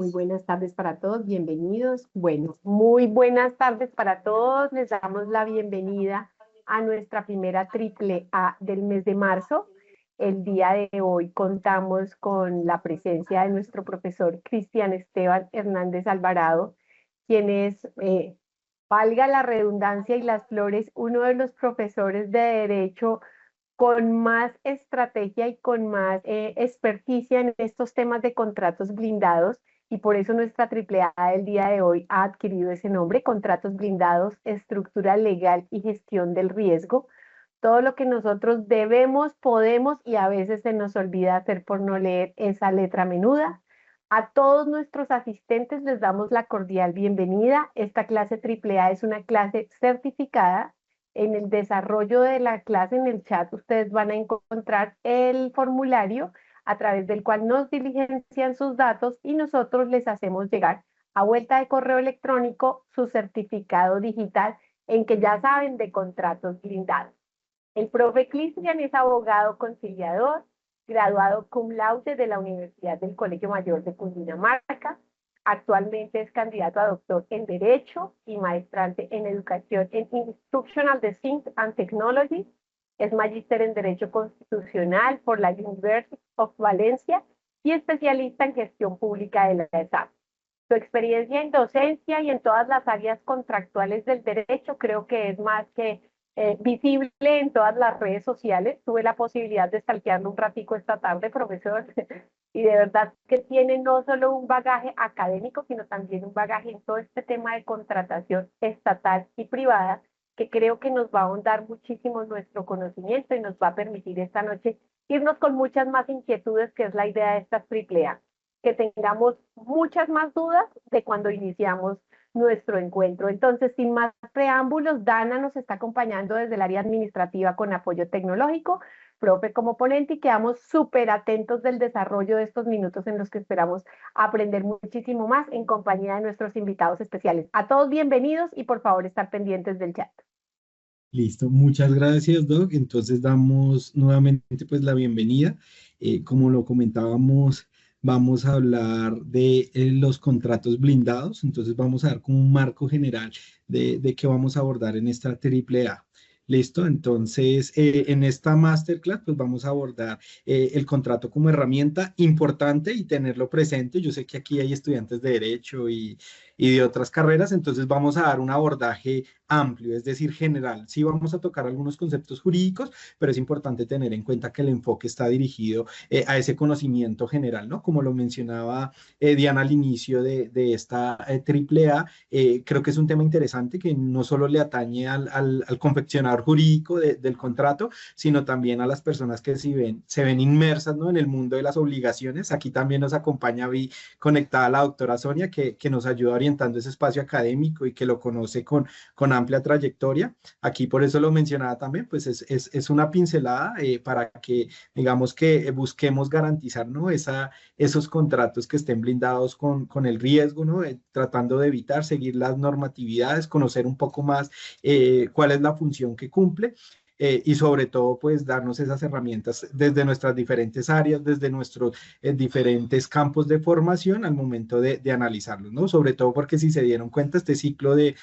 Muy buenas tardes para todos, bienvenidos. Bueno, muy buenas tardes para todos. Les damos la bienvenida a nuestra primera triple A del mes de marzo. El día de hoy contamos con la presencia de nuestro profesor Cristian Esteban Hernández Alvarado, quien es, valga la redundancia y las flores, uno de los profesores de Derecho con más estrategia y con más experticia en estos temas de contratos blindados, y por eso nuestra triple A del día de hoy ha adquirido ese nombre: contratos blindados, estructura legal y gestión del riesgo. Todo lo que nosotros debemos, podemos y a veces se nos olvida hacer por no leer esa letra menuda. A todos nuestros asistentes les damos la cordial bienvenida. Esta clase triple A es una clase certificada. En el desarrollo de la clase, en el chat, ustedes van a encontrar el formulario a través del cual nos diligencian sus datos y nosotros les hacemos llegar a vuelta de correo electrónico su certificado digital en que ya saben de contratos blindados. El profe Cristian es abogado conciliador, graduado cum laude de la Universidad del Colegio Mayor de Cundinamarca. Actualmente es candidato a doctor en Derecho y maestrante en Educación en Instructional Design and Technology. Es magíster en Derecho Constitucional por la University of Valencia y especialista en Gestión Pública de la ESAP. Su experiencia en docencia y en todas las áreas contractuales del derecho creo que es más que visible en todas las redes sociales. Tuve la posibilidad de stalkearlo un ratico esta tarde, profesor, y de verdad que tiene no solo un bagaje académico, sino también un bagaje en todo este tema de contratación estatal y privada, que creo que nos va a ahondar muchísimo nuestro conocimiento y nos va a permitir esta noche irnos con muchas más inquietudes, que es la idea de estas triple A, que tengamos muchas más dudas de cuando iniciamos nuestro encuentro. Entonces, sin más preámbulos, Dana nos está acompañando desde el área administrativa con apoyo tecnológico, profe como ponente, y quedamos súper atentos del desarrollo de estos minutos en los que esperamos aprender muchísimo más en compañía de nuestros invitados especiales. A todos bienvenidos y por favor estar pendientes del chat. Listo, muchas gracias, Doc. Entonces damos nuevamente pues la bienvenida. Como lo comentábamos, vamos a hablar de los contratos blindados. Entonces vamos a dar como un marco general de qué vamos a abordar en esta triple A. Listo, entonces en esta masterclass pues vamos a abordar el contrato como herramienta importante y tenerlo presente. Yo sé que aquí hay estudiantes de Derecho y de otras carreras, entonces vamos a dar un abordaje amplio, es decir, general. Sí vamos a tocar algunos conceptos jurídicos, pero es importante tener en cuenta que el enfoque está dirigido a ese conocimiento general, ¿no? Como lo mencionaba Diana al inicio de esta triple A, creo que es un tema interesante que no solo le atañe al confeccionador jurídico del contrato, sino también a las personas que se ven inmersas, ¿no?, en el mundo de las obligaciones. Aquí también nos acompaña, vi conectada la doctora Sonia, que nos ayuda orientando ese espacio académico y que lo conoce con amplia trayectoria. Aquí por eso lo mencionaba también, pues es una pincelada para que digamos que busquemos garantizar, ¿no?, esos contratos que estén blindados con el riesgo, ¿no?, tratando de evitar seguir las normatividades, conocer un poco más cuál es la función que cumple. Y sobre todo, pues darnos esas herramientas desde nuestras diferentes áreas, desde nuestros diferentes campos de formación al momento de analizarlos, ¿no? Sobre todo porque si se dieron cuenta, este ciclo de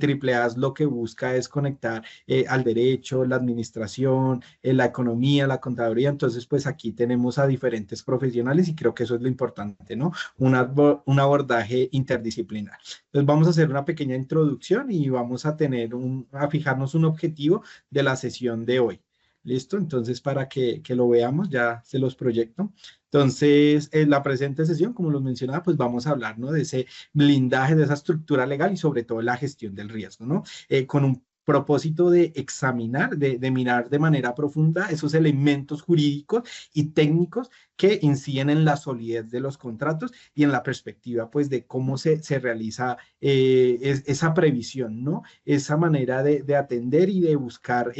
triple A lo que busca es conectar al derecho, la administración, la economía, la contaduría. Entonces, pues aquí tenemos a diferentes profesionales y creo que eso es lo importante, ¿no? Un abordaje interdisciplinar. Entonces, vamos a hacer una pequeña introducción y vamos a a fijarnos un objetivo de la sesión de hoy. ¿Listo? Entonces, para que lo veamos, ya se los proyecto. Entonces, en la presente sesión, como los mencionaba, pues vamos a hablar, ¿no?, de ese blindaje, de esa estructura legal y sobre todo la gestión del riesgo, ¿no? Con un propósito de examinar, de mirar de manera profunda esos elementos jurídicos y técnicos que inciden en la solidez de los contratos y en la perspectiva, pues, de cómo se realiza esa previsión, ¿no? Esa manera de atender y de buscar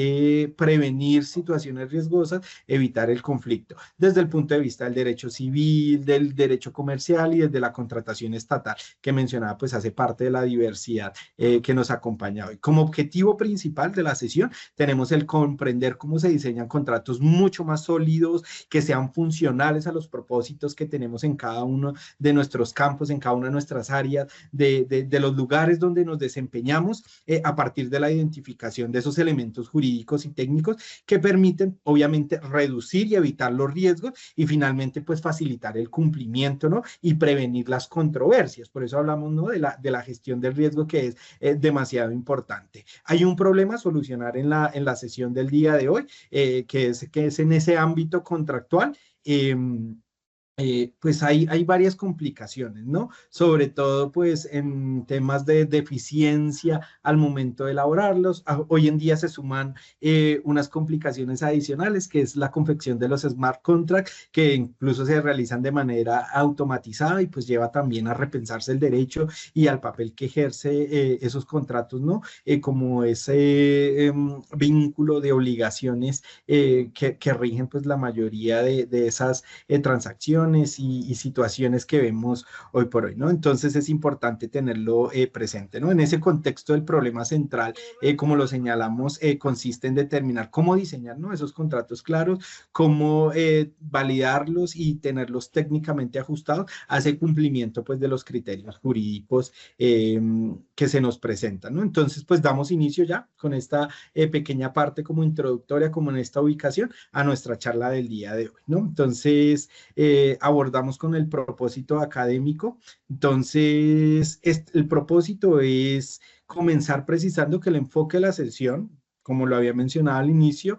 prevenir situaciones riesgosas, evitar el conflicto, desde el punto de vista del derecho civil, del derecho comercial y desde la contratación estatal, que mencionaba, pues hace parte de la diversidad que nos acompaña hoy. Como objetivo objetivo principal de la sesión. Tenemos el comprender cómo se diseñan contratos mucho más sólidos, que sean funcionales a los propósitos que tenemos en cada uno de nuestros campos, en cada una de nuestras áreas, de los lugares donde nos desempeñamos, a partir de la identificación de esos elementos jurídicos y técnicos que permiten, obviamente, reducir y evitar los riesgos y finalmente, pues, facilitar el cumplimiento, ¿no? Y prevenir las controversias. Por eso hablamos, ¿no? De la gestión del riesgo, que es demasiado importante. Hay un problema a solucionar en la sesión del día de hoy, que es en ese ámbito contractual. Pues hay varias complicaciones, ¿no? Sobre todo, pues, en temas de deficiencia al momento de elaborarlos. Hoy en día se suman unas complicaciones adicionales, que es la confección de los smart contracts, que incluso se realizan de manera automatizada y pues lleva también a repensarse el derecho y al papel que ejerce esos contratos, ¿no? Como ese vínculo de obligaciones que rigen pues la mayoría de esas transacciones y situaciones que vemos hoy por hoy, ¿no? Entonces es importante tenerlo presente, ¿no? En ese contexto, el problema central, como lo señalamos, consiste en determinar cómo diseñar, ¿no? Esos contratos claros, cómo validarlos y tenerlos técnicamente ajustados a ese cumplimiento, pues, de los criterios jurídicos que se nos presentan, ¿no? Entonces, pues, damos inicio ya con esta pequeña parte como introductoria, como en esta ubicación, a nuestra charla del día de hoy, ¿no? Entonces, abordamos con el propósito académico. Entonces, el propósito es comenzar precisando que el enfoque de la sesión, como lo había mencionado al inicio,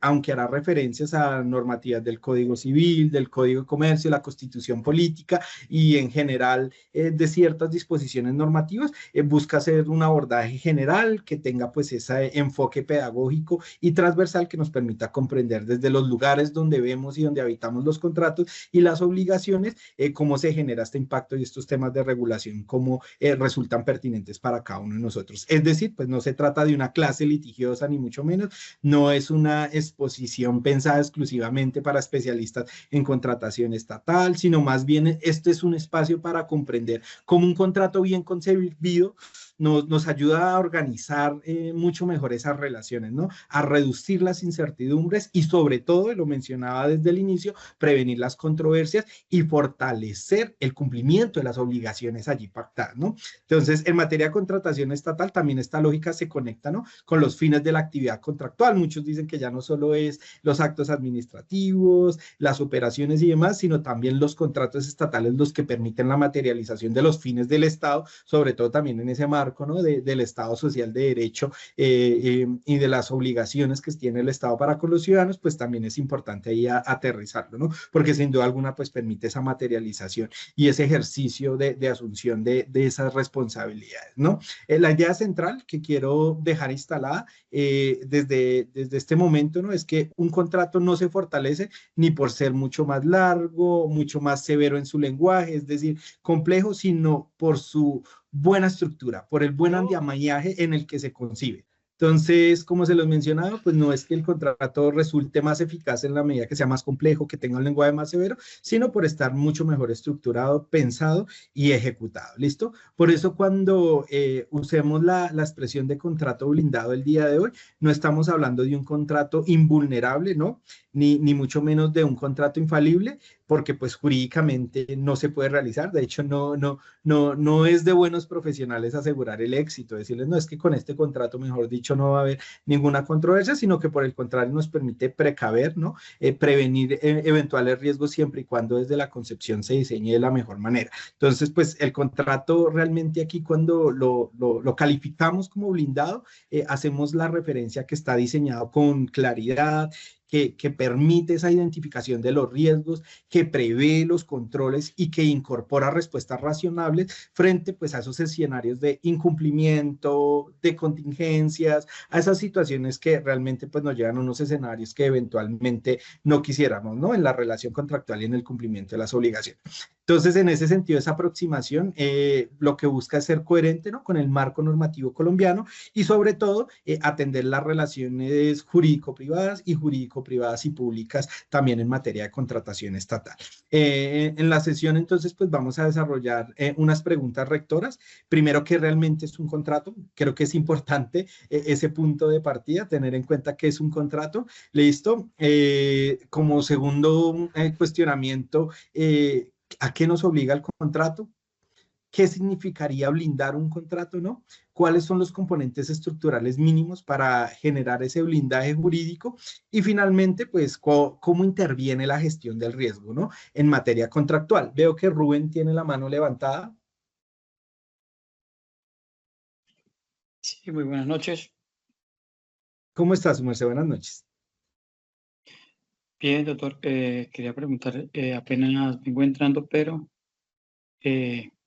aunque hará referencias a normativas del Código Civil, del Código de Comercio, la Constitución Política y en general de ciertas disposiciones normativas, busca hacer un abordaje general que tenga pues ese enfoque pedagógico y transversal que nos permita comprender desde los lugares donde vemos y donde habitamos los contratos y las obligaciones, cómo se genera este impacto y estos temas de regulación, cómo resultan pertinentes para cada uno de nosotros. Es decir, pues no se trata de una clase litigiosa ni mucho menos, no es una exposición pensada exclusivamente para especialistas en contratación estatal, sino más bien este es un espacio para comprender cómo un contrato bien concebido nos ayuda a organizar mucho mejor esas relaciones, ¿no? A reducir las incertidumbres y sobre todo, lo mencionaba desde el inicio, prevenir las controversias y fortalecer el cumplimiento de las obligaciones allí pactadas, ¿no? Entonces, en materia de contratación estatal, también esta lógica se conecta, ¿no? Con los fines de la actividad contractual. Muchos dicen que ya no solo es los actos administrativos, las operaciones y demás, sino también los contratos estatales los que permiten la materialización de los fines del Estado, sobre todo también en ese marco, ¿no? Del Estado social de derecho y de las obligaciones que tiene el Estado para con los ciudadanos, pues también es importante ahí aterrizarlo, ¿no? Porque sin duda alguna pues permite esa materialización y ese ejercicio de asunción de esas responsabilidades, ¿no? La idea central que quiero dejar instalada desde este momento, ¿no? Es que un contrato no se fortalece ni por ser mucho más largo, mucho más severo en su lenguaje, es decir, complejo, sino por su buena estructura, por el buen andamiaje en el que se concibe. Entonces, como se los mencionaba, pues no es que el contrato resulte más eficaz en la medida que sea más complejo, que tenga un lenguaje más severo, sino por estar mucho mejor estructurado, pensado y ejecutado. ¿Listo? Por eso cuando usemos la expresión de contrato blindado el día de hoy, no estamos hablando de un contrato invulnerable, ¿no? Ni mucho menos de un contrato infalible, porque pues jurídicamente no se puede realizar. De hecho, no es de buenos profesionales asegurar el éxito, decirles, no, es que con este contrato, mejor dicho, no va a haber ninguna controversia, sino que por el contrario nos permite precaver, ¿no? Prevenir eventuales riesgos siempre y cuando desde la concepción se diseñe de la mejor manera. Entonces, pues el contrato realmente aquí cuando lo calificamos como blindado, hacemos la referencia que está diseñado con claridad, que permite esa identificación de los riesgos, que prevé los controles y que incorpora respuestas razonables frente pues, a esos escenarios de incumplimiento, de contingencias, a esas situaciones que realmente pues, nos llevan a unos escenarios que eventualmente no quisiéramos, ¿no? En la relación contractual y en el cumplimiento de las obligaciones. Entonces, en ese sentido, esa aproximación lo que busca es ser coherente, ¿no? Con el marco normativo colombiano y sobre todo atender las relaciones jurídico-privadas y jurídico público-privadas y públicas también en materia de contratación estatal. En la sesión, entonces, pues vamos a desarrollar unas preguntas rectoras. Primero, ¿qué realmente es un contrato? Creo que es importante ese punto de partida, tener en cuenta qué es un contrato. ¿Listo? Como segundo cuestionamiento, ¿a qué nos obliga el contrato? ¿Qué significaría blindar un contrato, no? ¿Cuáles son los componentes estructurales mínimos para generar ese blindaje jurídico? Y finalmente, pues, ¿cómo interviene la gestión del riesgo, no? En materia contractual. Veo que Rubén tiene la mano levantada. Sí, muy buenas noches. ¿Cómo estás, su merced? Buenas noches. Bien, doctor, quería preguntar, apenas vengo entrando, pero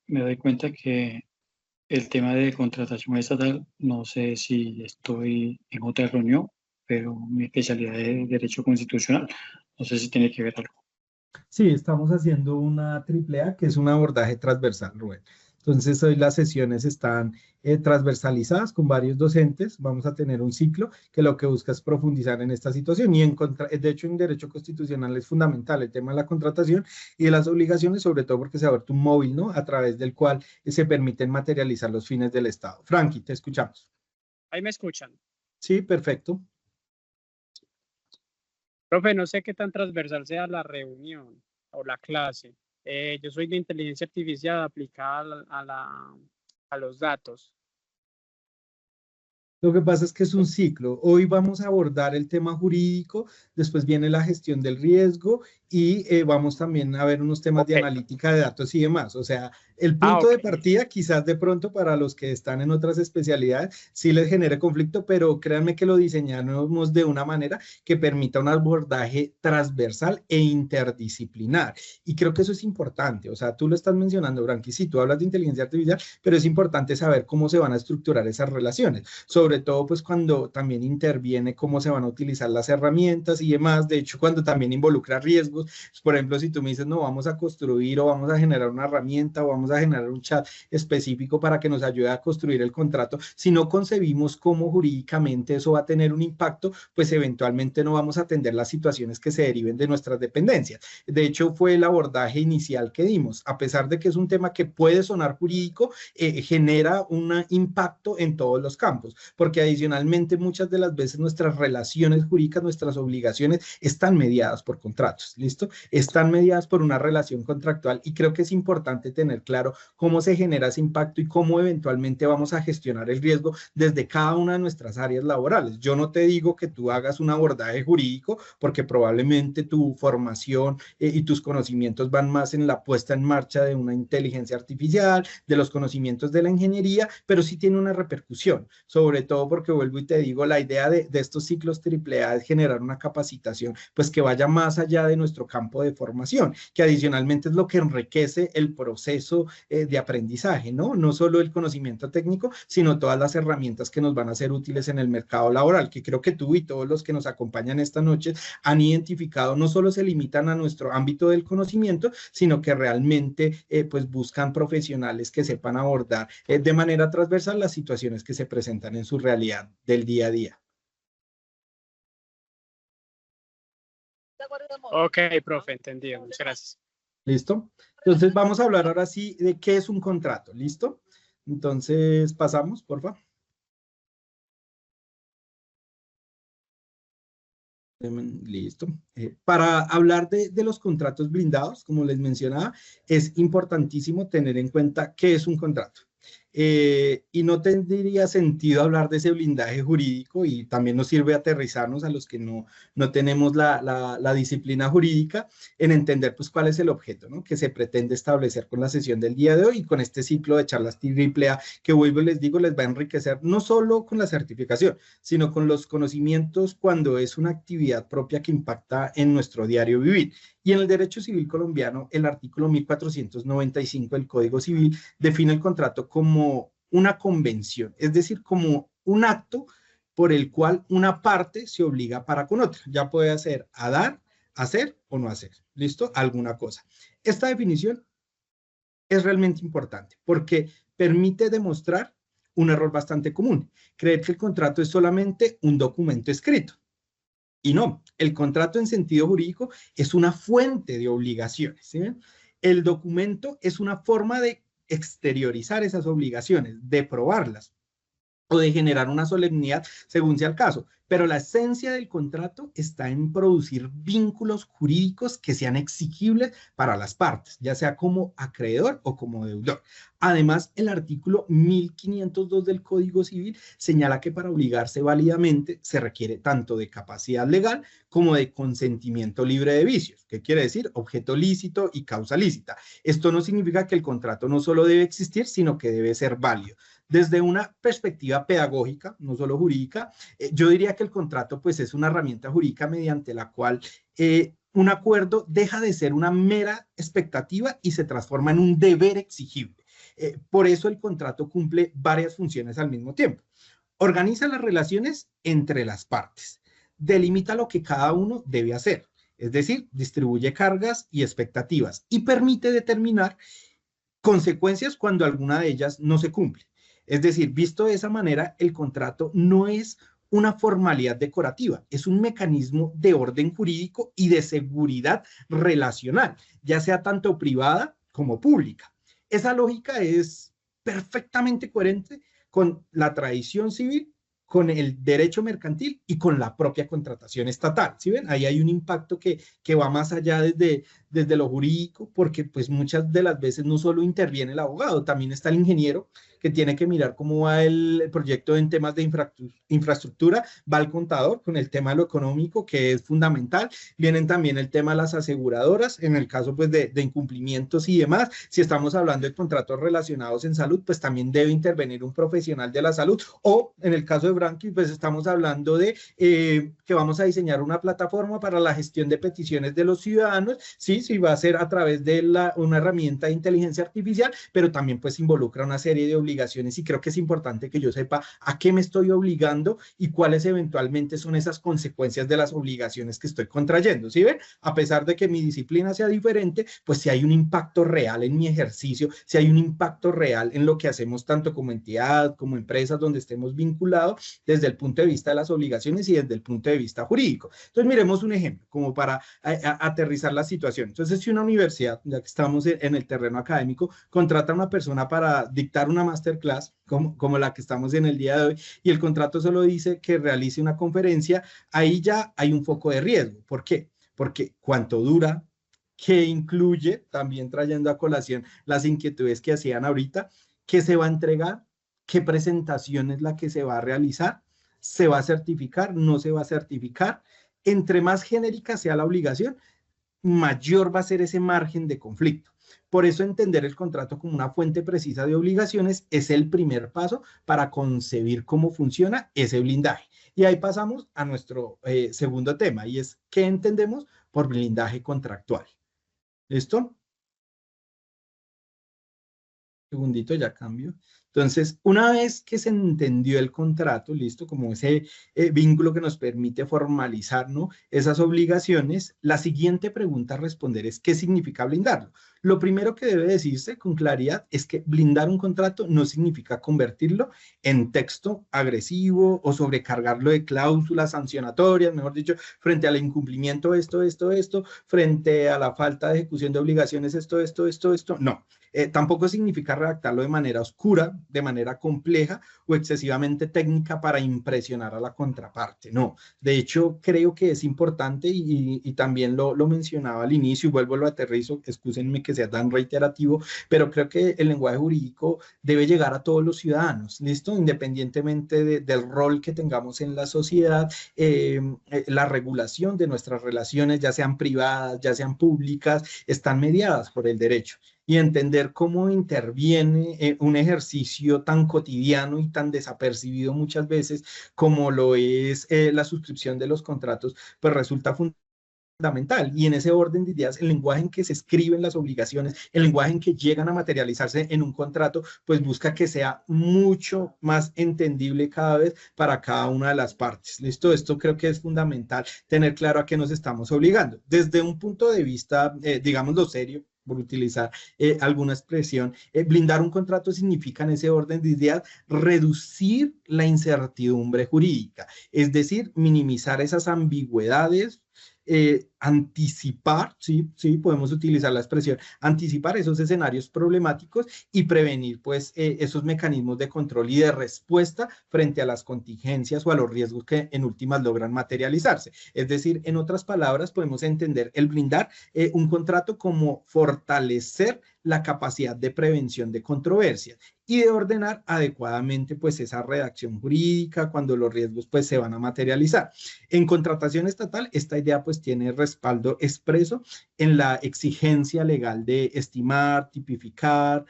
me doy cuenta que el tema de contratación estatal, no sé si estoy en otra reunión, pero mi especialidad es Derecho Constitucional. No sé si tiene que ver algo. Sí, estamos haciendo una triple A, que es un abordaje transversal, Rubén. Entonces, hoy las sesiones están transversalizadas con varios docentes. Vamos a tener un ciclo que lo que busca es profundizar en esta situación y de hecho, en derecho constitucional es fundamental el tema de la contratación y de las obligaciones, sobre todo porque se ha abierto un móvil, ¿no? A través del cual se permiten materializar los fines del Estado. Frankie, te escuchamos. Ahí me escuchan. Sí, perfecto. Profe, no sé qué tan transversal sea la reunión o la clase. Yo soy de inteligencia artificial aplicada a los datos. Lo que pasa es que es un ciclo. Hoy vamos a abordar el tema jurídico, después viene la gestión del riesgo y vamos también a ver unos temas de analítica de datos y demás. O sea, el punto de partida quizás de pronto para los que están en otras especialidades sí les genere conflicto, pero créanme que lo diseñamos de una manera que permita un abordaje transversal e interdisciplinar. Y creo que eso es importante. O sea, tú lo estás mencionando, Branqui, sí, tú hablas de inteligencia artificial, pero es importante saber cómo se van a estructurar esas relaciones. Sobre todo pues cuando también interviene cómo se van a utilizar las herramientas y demás, de hecho cuando también involucra riesgos, por ejemplo si tú me dices no, vamos a construir o vamos a generar una herramienta o vamos a generar un chat específico para que nos ayude a construir el contrato, si no concebimos cómo jurídicamente eso va a tener un impacto, pues eventualmente no vamos a atender las situaciones que se deriven de nuestras dependencias. De hecho fue el abordaje inicial que dimos, a pesar de que es un tema que puede sonar jurídico, genera un impacto en todos los campos, porque adicionalmente muchas de las veces nuestras relaciones jurídicas, nuestras obligaciones están mediadas por contratos, ¿listo? Están mediadas por una relación contractual y creo que es importante tener claro cómo se genera ese impacto y cómo eventualmente vamos a gestionar el riesgo desde cada una de nuestras áreas laborales. Yo no te digo que tú hagas un abordaje jurídico porque probablemente tu formación y tus conocimientos van más en la puesta en marcha de una inteligencia artificial, de los conocimientos de la ingeniería, pero sí tiene una repercusión, sobre todo porque vuelvo y te digo, la idea de estos ciclos AAA es generar una capacitación pues que vaya más allá de nuestro campo de formación, que adicionalmente es lo que enriquece el proceso de aprendizaje, ¿no? No solo el conocimiento técnico, sino todas las herramientas que nos van a ser útiles en el mercado laboral, que creo que tú y todos los que nos acompañan esta noche han identificado, no solo se limitan a nuestro ámbito del conocimiento, sino que realmente pues buscan profesionales que sepan abordar de manera transversal las situaciones que se presentan en su realidad del día a día. Ok, profe, entendido. Muchas gracias. ¿Listo? Entonces vamos a hablar ahora sí de qué es un contrato. ¿Listo? Entonces pasamos, por favor. Listo. Para hablar de los contratos blindados, como les mencionaba, es importantísimo tener en cuenta qué es un contrato. Y no tendría sentido hablar de ese blindaje jurídico y también nos sirve aterrizarnos a los que no tenemos la disciplina jurídica en entender pues cuál es el objeto, ¿no? Que se pretende establecer con la sesión del día de hoy y con este ciclo de charlas AAA que vuelvo y les digo les va a enriquecer no solo con la certificación, sino con los conocimientos cuando es una actividad propia que impacta en nuestro diario vivir. Y en el derecho civil colombiano, el artículo 1495 del Código Civil define el contrato como una convención, es decir, como un acto por el cual una parte se obliga para con otra, ya puede ser a dar, hacer o no hacer, ¿listo? Alguna cosa. Esta definición es realmente importante porque permite demostrar un error bastante común, creer que el contrato es solamente un documento escrito. Y no, el contrato en sentido jurídico es una fuente de obligaciones, ¿sí ven? El documento es una forma de exteriorizar esas obligaciones, de probarlas o de generar una solemnidad según sea el caso. Pero la esencia del contrato está en producir vínculos jurídicos que sean exigibles para las partes, ya sea como acreedor o como deudor. Además, el artículo 1502 del Código Civil señala que para obligarse válidamente se requiere tanto de capacidad legal como de consentimiento libre de vicios. ¿Qué quiere decir? Objeto lícito y causa lícita. Esto no significa que el contrato no solo debe existir, sino que debe ser válido. Desde una perspectiva pedagógica, no solo jurídica, yo diría que el contrato pues es una herramienta jurídica mediante la cual un acuerdo deja de ser una mera expectativa y se transforma en un deber exigible. Por eso el contrato cumple varias funciones al mismo tiempo. Organiza las relaciones entre las partes, delimita lo que cada uno debe hacer, es decir, distribuye cargas y expectativas y permite determinar consecuencias cuando alguna de ellas no se cumple. Es decir, visto de esa manera, el contrato no es una formalidad decorativa, es un mecanismo de orden jurídico y de seguridad relacional, ya sea tanto privada como pública. Esa lógica es perfectamente coherente con la tradición civil, con el derecho mercantil y con la propia contratación estatal. ¿Sí ven? Ahí hay un impacto que va más allá desde lo jurídico, porque pues muchas de las veces no solo interviene el abogado, también está el ingeniero que tiene que mirar cómo va el proyecto en temas de infraestructura, va el contador con el tema de lo económico, que es fundamental, vienen también el tema de las aseguradoras, en el caso pues de incumplimientos y demás, si estamos hablando de contratos relacionados en salud, pues también debe intervenir un profesional de la salud, o en el caso de Branqui, pues estamos hablando de que vamos a diseñar una plataforma para la gestión de peticiones de los ciudadanos, sí, va a ser a través de una herramienta de inteligencia artificial, pero también pues involucra una serie de obligaciones y creo que es importante que yo sepa a qué me estoy obligando y cuáles eventualmente son esas consecuencias de las obligaciones que estoy contrayendo, ¿sí ven? A pesar de que mi disciplina sea diferente, pues si hay un impacto real en mi ejercicio, si hay un impacto real en lo que hacemos tanto como entidad, como empresas donde estemos vinculados desde el punto de vista de las obligaciones y desde el punto de vista jurídico. Entonces miremos un ejemplo como para aterrizar la situación. Entonces si una universidad, ya que estamos en el terreno académico, contrata a una persona para dictar una masterclass como la que estamos en el día de hoy y el contrato solo dice que realice una conferencia, ahí ya hay un foco de riesgo. ¿Por qué? Porque cuánto dura, qué incluye, también trayendo a colación las inquietudes que hacían ahorita, qué se va a entregar, qué presentación es la que se va a realizar, se va a certificar, no se va a certificar. Entre más genérica sea la obligación, mayor va a ser ese margen de conflicto. Por eso entender el contrato como una fuente precisa de obligaciones es el primer paso para concebir cómo funciona ese blindaje. Y ahí pasamos a nuestro segundo tema, y es ¿qué entendemos por blindaje contractual? ¿Listo? Segundito, ya cambio. Entonces, una vez que se entendió el contrato, listo, como ese vínculo que nos permite formalizar, ¿no?, esas obligaciones, la siguiente pregunta a responder es ¿qué significa blindarlo? Lo primero que debe decirse con claridad es que blindar un contrato no significa convertirlo en texto agresivo o sobrecargarlo de cláusulas sancionatorias, mejor dicho, frente al incumplimiento esto, frente a la falta de ejecución de obligaciones esto, no. Tampoco significa redactarlo de manera oscura, de manera compleja o excesivamente técnica para impresionar a la contraparte, no. De hecho, creo que es importante y también lo mencionaba al inicio y vuelvo a lo aterrizo, excúsenme que sea tan reiterativo, pero creo que el lenguaje jurídico debe llegar a todos los ciudadanos, ¿listo? Independientemente del rol que tengamos en la sociedad, la regulación de nuestras relaciones, ya sean privadas, ya sean públicas, están mediadas por el derecho. Y entender cómo interviene un ejercicio tan cotidiano y tan desapercibido muchas veces como lo es la suscripción de los contratos, pues resulta fundamental. Y en ese orden de ideas, el lenguaje en que se escriben las obligaciones, el lenguaje en que llegan a materializarse en un contrato, pues busca que sea mucho más entendible cada vez para cada una de las partes. ¿Listo? Esto creo que es fundamental, tener claro a qué nos estamos obligando. Desde un punto de vista, digámoslo serio, por utilizar alguna expresión, blindar un contrato significa en ese orden de ideas reducir la incertidumbre jurídica, es decir, minimizar esas ambigüedades, anticipar, sí, podemos utilizar la expresión, anticipar esos escenarios problemáticos y prevenir pues esos mecanismos de control y de respuesta frente a las contingencias o a los riesgos que en últimas logran materializarse. Es decir, en otras palabras, podemos entender el blindar un contrato como fortalecer la capacidad de prevención de controversias y de ordenar adecuadamente pues esa redacción jurídica cuando los riesgos pues se van a materializar. En contratación estatal, esta idea pues tiene respaldo expreso en la exigencia legal de estimar, tipificar,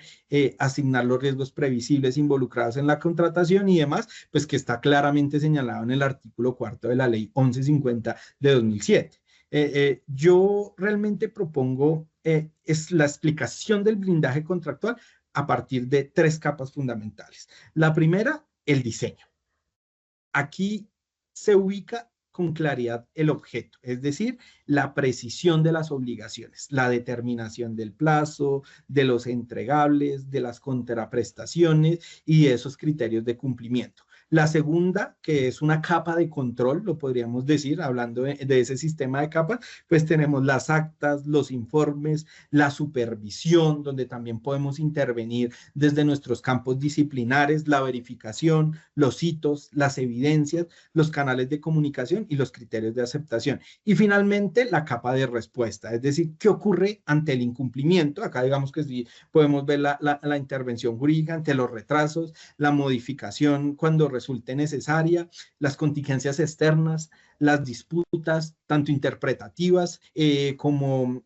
asignar los riesgos previsibles involucrados en la contratación y demás, pues que está claramente señalado en el artículo 4 de la ley 1150 de 2007. Yo realmente propongo es la explicación del blindaje contractual a partir de 3 capas fundamentales. La primera, el diseño. Aquí se ubica con claridad el objeto, es decir, la precisión de las obligaciones, la determinación del plazo, de los entregables, de las contraprestaciones y de esos criterios de cumplimiento. La segunda, que es una capa de control, lo podríamos decir, hablando de ese sistema de capas, pues tenemos las actas, los informes, la supervisión, donde también podemos intervenir desde nuestros campos disciplinares, la verificación, los hitos, las evidencias, los canales de comunicación y los criterios de aceptación. Y finalmente, la capa de respuesta, es decir, ¿qué ocurre ante el incumplimiento? Acá digamos que sí podemos ver la intervención jurídica ante los retrasos, la modificación cuando resulte necesaria, las contingencias externas, las disputas, tanto interpretativas como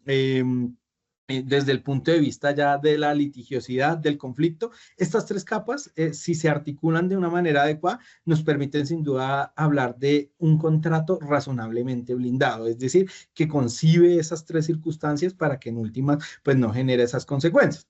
desde el punto de vista ya de la litigiosidad, del conflicto. Estas 3 capas, si se articulan de una manera adecuada, nos permiten sin duda hablar de un contrato razonablemente blindado, es decir, que concibe esas 3 circunstancias para que en últimas pues no genere esas consecuencias.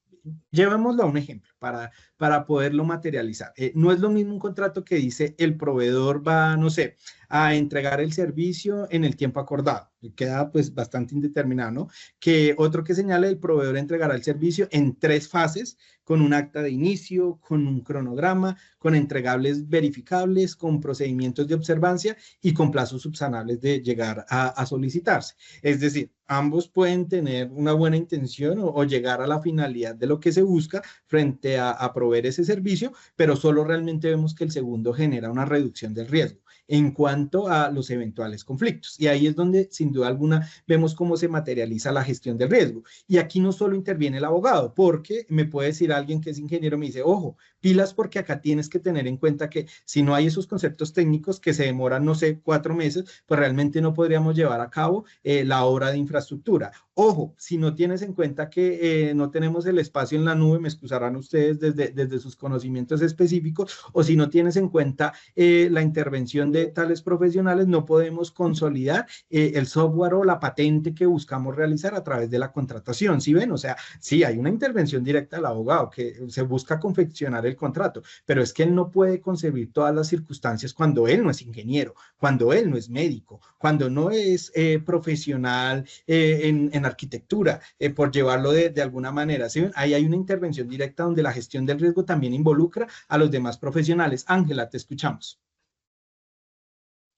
Llevémoslo a un ejemplo para poderlo materializar. No es lo mismo un contrato que dice el proveedor va, no sé, a entregar el servicio en el tiempo acordado, queda pues bastante indeterminado, ¿no? Que otro que señala el proveedor entregará el servicio en 3 fases, con un acta de inicio, con un cronograma, con entregables verificables, con procedimientos de observancia y con plazos subsanables de llegar a solicitarse. Es decir, ambos pueden tener una buena intención o llegar a la finalidad de lo que se busca frente a proveer ese servicio, pero solo realmente vemos que el segundo genera una reducción del riesgo en cuanto a los eventuales conflictos. Y ahí es donde, sin duda alguna, vemos cómo se materializa la gestión del riesgo. Y aquí no solo interviene el abogado, porque me puede decir alguien que es ingeniero, me dice, ojo, pilas porque acá tienes que tener en cuenta que si no hay esos conceptos técnicos que se demoran, no sé, 4 meses, pues realmente no podríamos llevar a cabo la obra de infraestructura. Ojo, si no tienes en cuenta que no tenemos el espacio en la nube, me excusarán ustedes desde sus conocimientos específicos, o si no tienes en cuenta la intervención de tales profesionales, no podemos consolidar el software o la patente que buscamos realizar a través de la contratación. ¿Sí ven? O sea, sí, hay una intervención directa del abogado que se busca confeccionar el contrato, pero es que él no puede concebir todas las circunstancias cuando él no es ingeniero, cuando él no es médico, cuando no es profesional en arquitectura, por llevarlo de alguna manera. ¿Sí ven? Ahí hay una intervención directa donde la gestión del riesgo también involucra a los demás profesionales. Ángela, te escuchamos.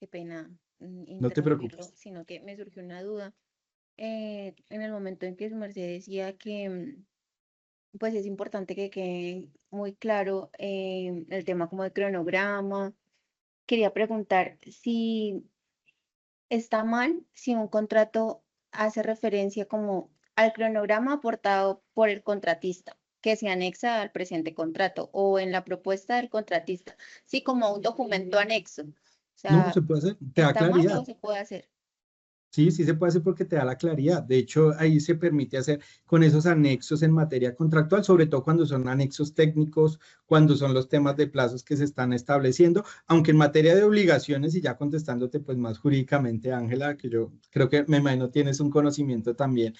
Qué pena No te interrumpirlo, preocupes. sino que me surgió una duda. En el momento en que su merced decía que pues es importante que quede muy claro el tema como de cronograma, quería preguntar si está mal si un contrato hace referencia como al cronograma aportado por el contratista, que se anexa al presente contrato o en la propuesta del contratista, sí, como un documento anexo. O No, sea, se puede hacer, te da ¿está mal o claridad. se puede hacer? Sí, sí se puede hacer porque te da la claridad. De hecho, ahí se permite hacer con esos anexos en materia contractual, sobre todo cuando son anexos técnicos, cuando son los temas de plazos que se están estableciendo, aunque en materia de obligaciones, y ya contestándote pues más jurídicamente, Ángela, que yo creo que me imagino tienes un conocimiento también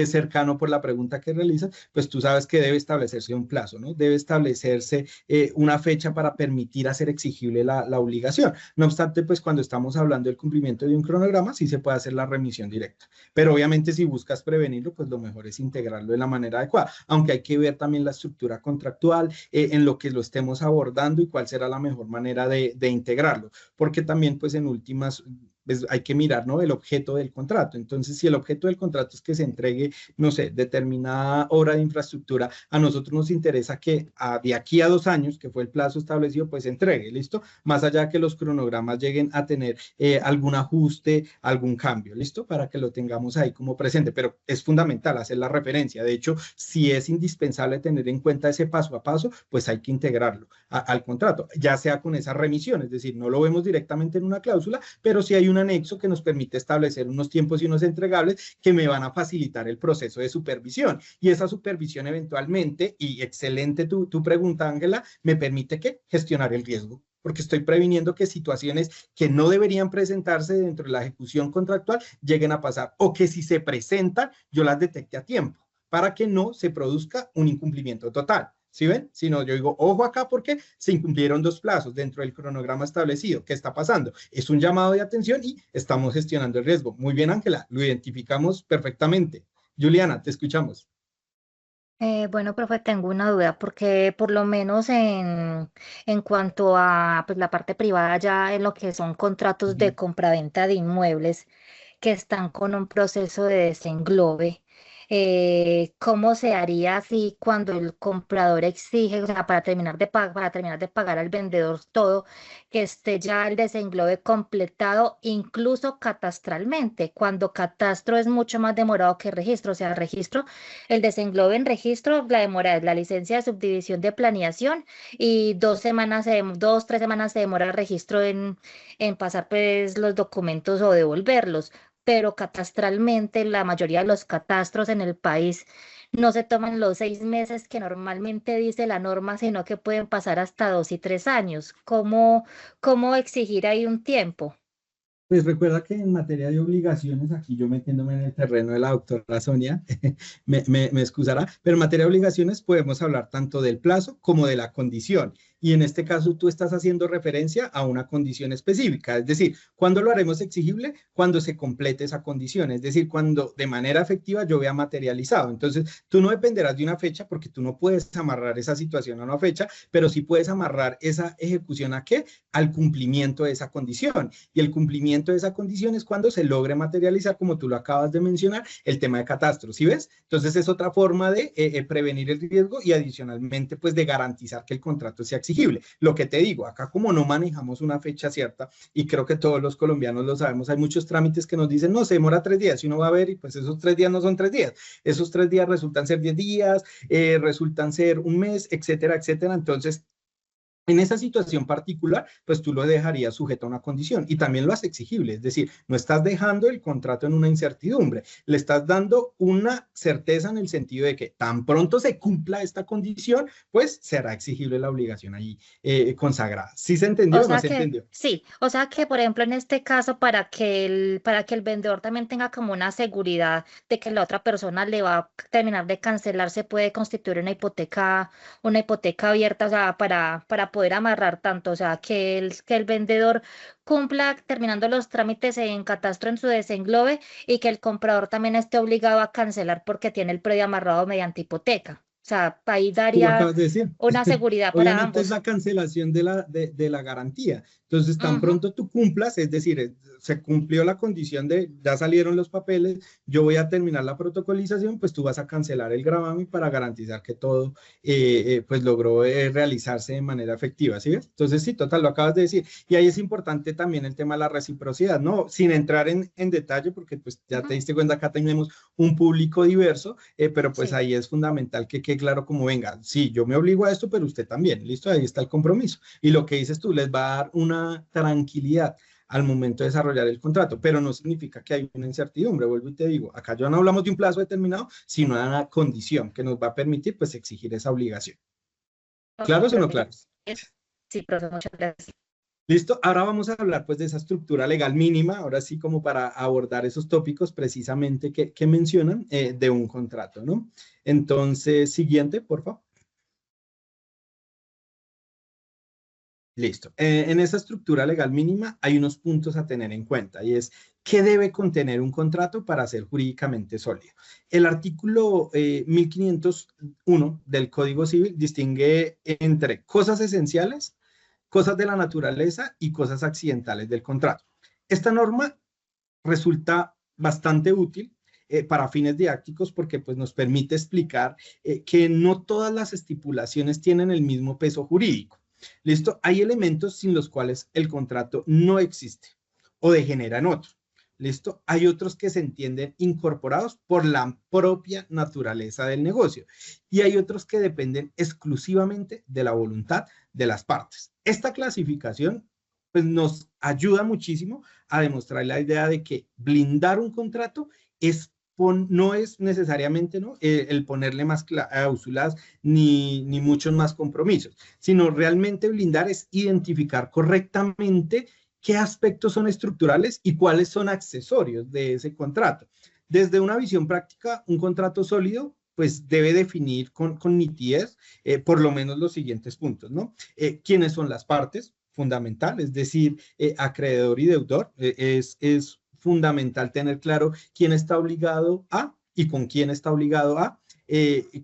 cercano por la pregunta que realizas, pues tú sabes que debe establecerse un plazo, ¿no? Debe establecerse una fecha para permitir hacer exigible la obligación. No obstante, pues cuando estamos hablando del cumplimiento de un cronograma, sí se puede hacer hacer la remisión directa. Pero obviamente si buscas prevenirlo, pues lo mejor es integrarlo de la manera adecuada, aunque hay que ver también la estructura contractual, en lo que lo estemos abordando y cuál será la mejor manera de integrarlo, porque también pues en últimas pues, hay que mirar, ¿no?, el objeto del contrato. Entonces, si el objeto del contrato es que se entregue, no sé, determinada obra de infraestructura, a nosotros nos interesa que de aquí a 2 años, que fue el plazo establecido, pues se entregue, ¿listo? Más allá de que los cronogramas lleguen a tener algún ajuste, algún cambio, ¿listo? Para que lo tengamos ahí como presente, pero es fundamental hacer la referencia. De hecho, si es indispensable tener en cuenta ese paso a paso, pues hay que integrarlo al contrato, ya sea con esa remisión, es decir, no lo vemos directamente en una cláusula, pero sí hay un anexo que nos permite establecer unos tiempos y unos entregables que me van a facilitar el proceso de supervisión. Y esa supervisión eventualmente, y excelente tu pregunta, Ángela, me permite ¿qué? Gestionar el riesgo, porque estoy previniendo que situaciones que no deberían presentarse dentro de la ejecución contractual lleguen a pasar, o que si se presentan, yo las detecte a tiempo, para que no se produzca un incumplimiento total. ¿Sí ven? Si no, yo digo, ojo acá porque se incumplieron 2 plazos dentro del cronograma establecido. ¿Qué está pasando? Es un llamado de atención y estamos gestionando el riesgo. Muy bien, Ángela, lo identificamos perfectamente. Juliana, te escuchamos. Bueno, profe, tengo una duda, porque por lo menos en cuanto a pues, la parte privada, ya en lo que son contratos de compraventa de inmuebles que están con un proceso de desenglobe, ¿cómo se haría si cuando el comprador exige, o sea, para terminar de pagar al vendedor todo, que esté ya el desenglobe completado, incluso catastralmente, cuando catastro es mucho más demorado que registro? O sea, registro, el desenglobe en registro, la demora es la licencia de subdivisión de planeación y 2, 3 semanas se demora el registro en pasar pues los documentos o devolverlos, pero catastralmente la mayoría de los catastros en el país no se toman los 6 meses que normalmente dice la norma, sino que pueden pasar hasta 2 y 3 años. ¿Cómo exigir ahí un tiempo? Pues recuerda que en materia de obligaciones, aquí yo metiéndome en el terreno de la doctora Sonia, me excusará, pero en materia de obligaciones podemos hablar tanto del plazo como de la condición. Y en este caso tú estás haciendo referencia a una condición específica, es decir, ¿cuándo lo haremos exigible? Cuando se complete esa condición, es decir, cuando de manera efectiva yo vea materializado. Entonces, tú no dependerás de una fecha porque tú no puedes amarrar esa situación a una fecha, pero sí puedes amarrar esa ejecución ¿a qué? Al cumplimiento de esa condición. Y el cumplimiento de esa condición es cuando se logre materializar, como tú lo acabas de mencionar, el tema de catastro, ¿sí ves? Entonces es otra forma de prevenir el riesgo y adicionalmente pues de garantizar que el contrato sea exigible. Lo que te digo, acá como no manejamos una fecha cierta, y creo que todos los colombianos lo sabemos, hay muchos trámites que nos dicen, no, se demora 3 días, y uno va a ver, y pues esos 3 días no son 3 días, esos 3 días resultan ser 10 días, resultan ser un mes, etcétera, etcétera. Entonces, en esa situación particular, pues tú lo dejarías sujeto a una condición y también lo haces exigible, es decir, no estás dejando el contrato en una incertidumbre, le estás dando una certeza en el sentido de que tan pronto se cumpla esta condición, pues será exigible la obligación ahí consagrada. ¿Sí se O entendió o no sea se que, entendió? sí, o sea que, por ejemplo, en este caso, para que el vendedor también tenga como una seguridad de que la otra persona le va a terminar de cancelar, se puede constituir una hipoteca abierta, o sea, para poder amarrar tanto, o sea, que el vendedor cumpla terminando los trámites en catastro en su desenglobe y que el comprador también esté obligado a cancelar porque tiene el predio amarrado mediante hipoteca. O sea, ahí Tú lo daría acabas de decir. una seguridad para Obviamente es ambos. la cancelación de la garantía. Entonces, tan Ujú. pronto tú cumplas, es decir, se cumplió la condición de, ya salieron los papeles, yo voy a terminar la protocolización, pues tú vas a cancelar el gravamen para garantizar que todo, pues logró realizarse de manera efectiva, ¿sí ves? Entonces, sí, total, lo acabas de decir. Y ahí es importante también el tema de la reciprocidad, ¿no? Sin entrar en detalle, porque pues ya te Ujú. diste cuenta, acá tenemos un público diverso, pero pues Sí. ahí es fundamental que quede claro como venga, sí, yo me obligo a esto, pero usted también, listo, ahí está el compromiso. Y lo que dices tú, les va a dar una tranquilidad al momento de desarrollar el contrato, pero no significa que hay una incertidumbre, vuelvo y te digo, acá ya no hablamos de un plazo determinado, sino de una condición que nos va a permitir pues exigir esa obligación. Ok, ¿Claros o no profe, claros? sí, profe, muchas gracias. Listo, ahora vamos a hablar pues de esa estructura legal mínima, ahora sí como para abordar esos tópicos precisamente que mencionan de un contrato, ¿no? Entonces, siguiente, por favor. Listo. En esa estructura legal mínima hay unos puntos a tener en cuenta y es qué debe contener un contrato para ser jurídicamente sólido. El artículo 1501 del Código Civil distingue entre cosas esenciales, cosas de la naturaleza y cosas accidentales del contrato. Esta norma resulta bastante útil para fines didácticos porque pues, nos permite explicar que no todas las estipulaciones tienen el mismo peso jurídico. ¿Listo? Hay elementos sin los cuales el contrato no existe o degenera en otro. ¿Listo? Hay otros que se entienden incorporados por la propia naturaleza del negocio y hay otros que dependen exclusivamente de la voluntad de las partes. Esta clasificación pues, nos ayuda muchísimo a demostrar la idea de que blindar un contrato no es necesariamente ¿no? El ponerle más cláusulas ni muchos más compromisos, sino realmente blindar es identificar correctamente qué aspectos son estructurales y cuáles son accesorios de ese contrato. Desde una visión práctica, un contrato sólido pues debe definir con nitidez por lo menos los siguientes puntos, ¿no? ¿Quiénes son las partes? Fundamental, es decir, acreedor y deudor, es fundamental tener claro quién está obligado a y con quién está obligado a,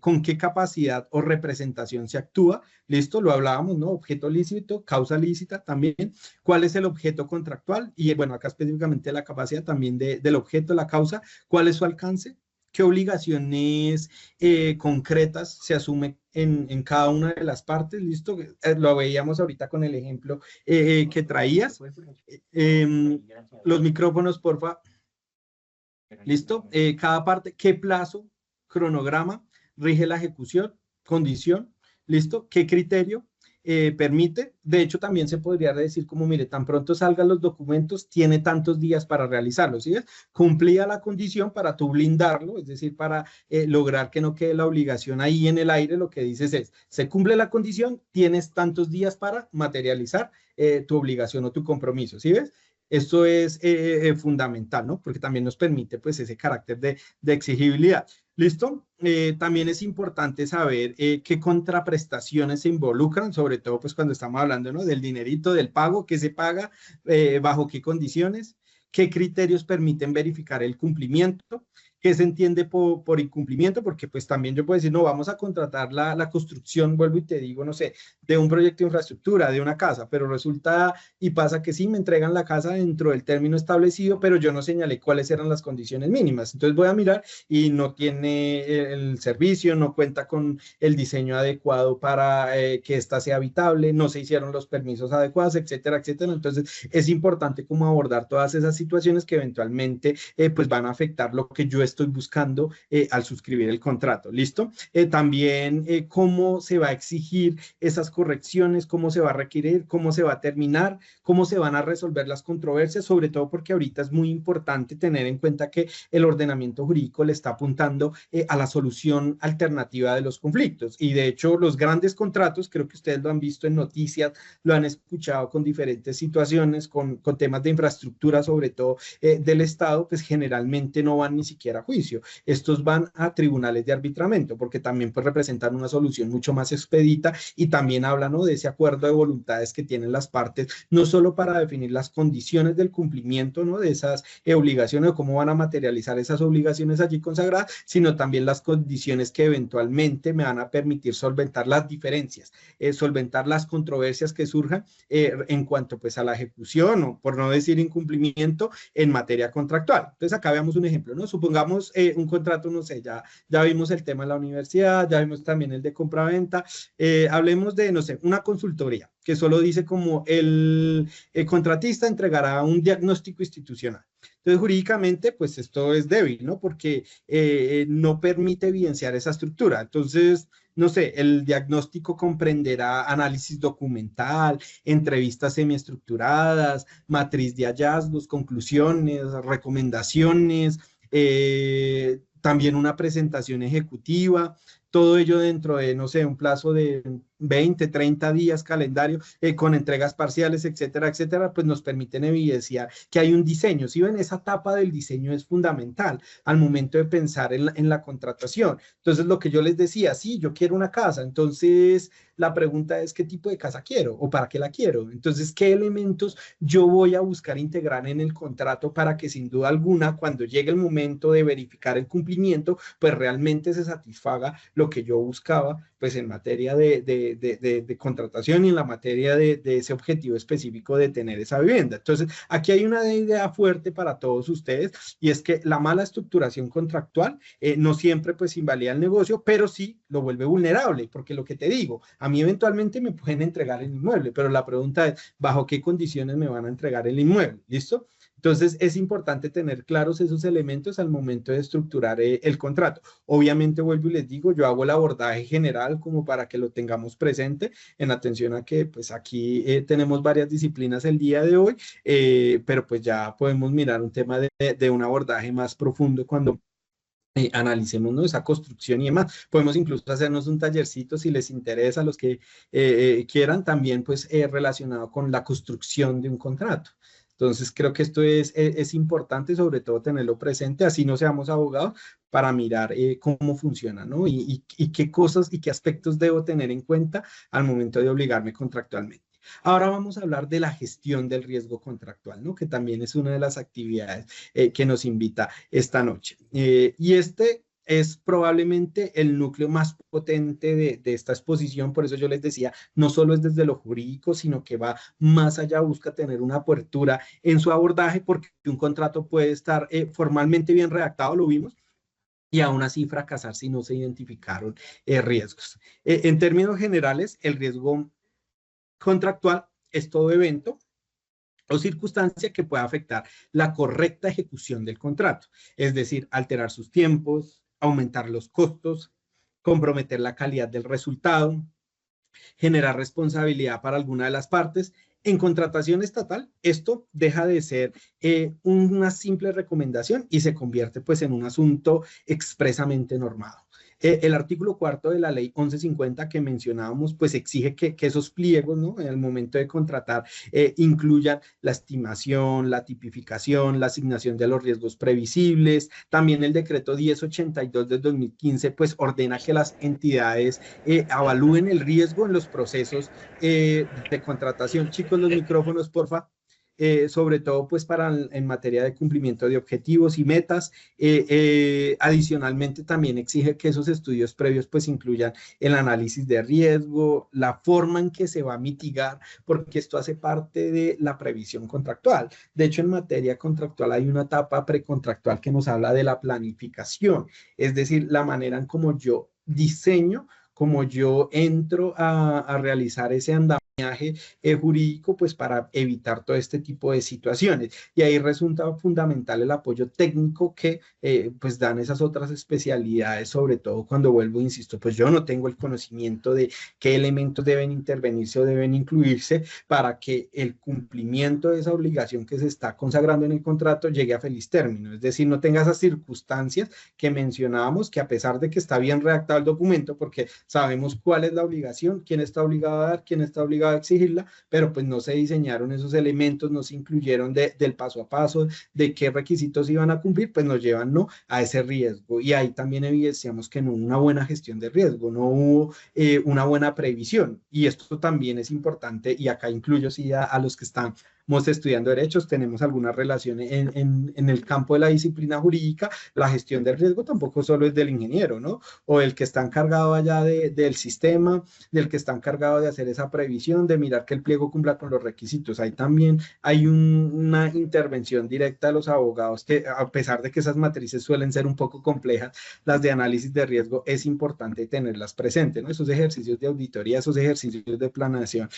con qué capacidad o representación se actúa, listo, lo hablábamos, ¿no? Objeto lícito, causa lícita también, cuál es el objeto contractual y bueno, acá específicamente la capacidad también del objeto, la causa, cuál es su alcance, qué obligaciones concretas se asume en cada una de las partes, listo, lo veíamos ahorita con el ejemplo que traías. Los micrófonos, porfa. Listo, cada parte, qué plazo, cronograma, rige la ejecución, condición, listo, qué criterio permite. De hecho, también se podría decir como, mire, tan pronto salgan los documentos, tiene tantos días para realizarlos, ¿sí ves? Cumplía la condición para tú blindarlo, es decir, para lograr que no quede la obligación ahí en el aire, lo que dices es, se cumple la condición, tienes tantos días para materializar tu obligación o tu compromiso, ¿sí ves? Esto es fundamental, ¿no? Porque también nos permite, pues, ese carácter de exigibilidad. ¿Listo? También es importante saber qué contraprestaciones se involucran, sobre todo, pues, cuando estamos hablando, ¿no? Del dinerito, del pago, qué se paga, bajo qué condiciones, qué criterios permiten verificar el cumplimiento, qué se entiende por incumplimiento, porque, pues, también yo puedo decir, no, vamos a contratar la construcción, vuelvo y te digo, no sé, de un proyecto de infraestructura, de una casa, pero resulta y pasa que sí, me entregan la casa dentro del término establecido, pero yo no señalé cuáles eran las condiciones mínimas. Entonces voy a mirar y no tiene el servicio, no cuenta con el diseño adecuado para que ésta sea habitable, no se hicieron los permisos adecuados, etcétera, etcétera. Entonces es importante como abordar todas esas situaciones que eventualmente pues van a afectar lo que yo estoy buscando al suscribir el contrato. ¿Listo? También cómo se va a exigir esas correcciones, cómo se va a requerir, cómo se va a terminar, cómo se van a resolver las controversias, sobre todo porque ahorita es muy importante tener en cuenta que el ordenamiento jurídico le está apuntando a la solución alternativa de los conflictos. Y de hecho, los grandes contratos, creo que ustedes lo han visto en noticias, lo han escuchado con diferentes situaciones, con temas de infraestructura, sobre todo del Estado, pues generalmente no van ni siquiera a juicio. Estos van a tribunales de arbitramiento, porque también pues representan una solución mucho más expedita y también habla, ¿no? De ese acuerdo de voluntades que tienen las partes, no solo para definir las condiciones del cumplimiento, ¿no? De esas obligaciones o cómo van a materializar esas obligaciones allí consagradas, sino también las condiciones que eventualmente me van a permitir solventar las diferencias, solventar las controversias que surjan en cuanto pues a la ejecución o por no decir incumplimiento en materia contractual. Entonces acá veamos un ejemplo, ¿no? Supongamos un contrato, no sé, ya vimos el tema de la universidad, ya vimos también el de compraventa, hablemos de, no sé, una consultoría que solo dice como el contratista entregará un diagnóstico institucional. Entonces, jurídicamente, pues esto es débil, ¿no? Porque no permite evidenciar esa estructura. Entonces, no sé, el diagnóstico comprenderá análisis documental, entrevistas semiestructuradas, matriz de hallazgos, conclusiones, recomendaciones, también una presentación ejecutiva, todo ello dentro de, no sé, un plazo de 20, 30 días calendario, con entregas parciales, etcétera, etcétera, pues nos permiten evidenciar que hay un diseño. Si ven, esa etapa del diseño es fundamental al momento de pensar en la contratación. Entonces, lo que yo les decía, sí, yo quiero una casa, entonces la pregunta es qué tipo de casa quiero o para qué la quiero. Entonces, qué elementos yo voy a buscar integrar en el contrato para que sin duda alguna, cuando llegue el momento de verificar el cumplimiento, pues realmente se satisfaga lo que yo buscaba, pues en materia de contratación y en la materia de ese objetivo específico de tener esa vivienda. Entonces, aquí hay una idea fuerte para todos ustedes, y es que la mala estructuración contractual no siempre pues invalida el negocio, pero sí lo vuelve vulnerable, porque lo que te digo, a mí eventualmente me pueden entregar el inmueble, pero la pregunta es, ¿bajo qué condiciones me van a entregar el inmueble? ¿Listo? Entonces, es importante tener claros esos elementos al momento de estructurar el contrato. Obviamente, vuelvo y les digo, yo hago el abordaje general como para que lo tengamos presente, en atención a que pues aquí tenemos varias disciplinas el día de hoy, pero pues ya podemos mirar un tema de un abordaje más profundo cuando analicemos, ¿no?, esa construcción y demás. Podemos incluso hacernos un tallercito si les interesa, a los que quieran, también pues relacionado con la construcción de un contrato. Entonces creo que esto es importante, sobre todo tenerlo presente, así no seamos abogados, para mirar cómo funciona, ¿no? Y qué cosas y qué aspectos debo tener en cuenta al momento de obligarme contractualmente. Ahora vamos a hablar de la gestión del riesgo contractual, ¿no?, que también es una de las actividades que nos invita esta noche. Y este es probablemente el núcleo más potente de esta exposición, por eso yo les decía, no solo es desde lo jurídico, sino que va más allá, busca tener una apertura en su abordaje, porque un contrato puede estar formalmente bien redactado, lo vimos, y aún así fracasar si no se identificaron riesgos. En términos generales, el riesgo contractual es todo evento o circunstancia que pueda afectar la correcta ejecución del contrato, es decir, alterar sus tiempos, aumentar los costos, comprometer la calidad del resultado, generar responsabilidad para alguna de las partes. En contratación estatal, esto deja de ser una simple recomendación y se convierte pues en un asunto expresamente normado. El artículo 4 de la ley 1150 que mencionábamos, pues exige que esos pliegos, ¿no?, en el momento de contratar, incluyan la estimación, la tipificación, la asignación de los riesgos previsibles. También el decreto 1082 del 2015, pues ordena que las entidades evalúen el riesgo en los procesos de contratación. Chicos, los micrófonos, porfa. Sobre todo pues en materia de cumplimiento de objetivos y metas. Adicionalmente también exige que esos estudios previos pues incluyan el análisis de riesgo, la forma en que se va a mitigar, porque esto hace parte de la previsión contractual. De hecho, en materia contractual hay una etapa precontractual que nos habla de la planificación, es decir, la manera en cómo yo diseño, como yo entro a realizar ese andamiaje jurídico, pues para evitar todo este tipo de situaciones. Y ahí resulta fundamental el apoyo técnico que pues dan esas otras especialidades, sobre todo cuando vuelvo, insisto, pues yo no tengo el conocimiento de qué elementos deben intervenirse o deben incluirse para que el cumplimiento de esa obligación que se está consagrando en el contrato llegue a feliz término. Es decir, no tenga esas circunstancias que mencionábamos, que a pesar de que está bien redactado el documento, porque sabemos cuál es la obligación, quién está obligado a dar, quién está obligado a exigirla, pero pues no se diseñaron esos elementos, no se incluyeron del paso a paso, de qué requisitos iban a cumplir, pues nos llevan, ¿no?, a ese riesgo. Y ahí también evidenciamos que no hubo una buena gestión de riesgo, no hubo una buena previsión. Y esto también es importante, y acá incluyo sí a los que están estudiando derechos, tenemos alguna relación en el campo de la disciplina jurídica. La gestión del riesgo tampoco solo es del ingeniero, ¿no?, o el que está encargado allá del sistema, del que está encargado de hacer esa previsión, de mirar que el pliego cumpla con los requisitos. Ahí también hay una intervención directa de los abogados, que a pesar de que esas matrices suelen ser un poco complejas, las de análisis de riesgo, es importante tenerlas presentes, ¿no? Esos ejercicios de auditoría, esos ejercicios de planeación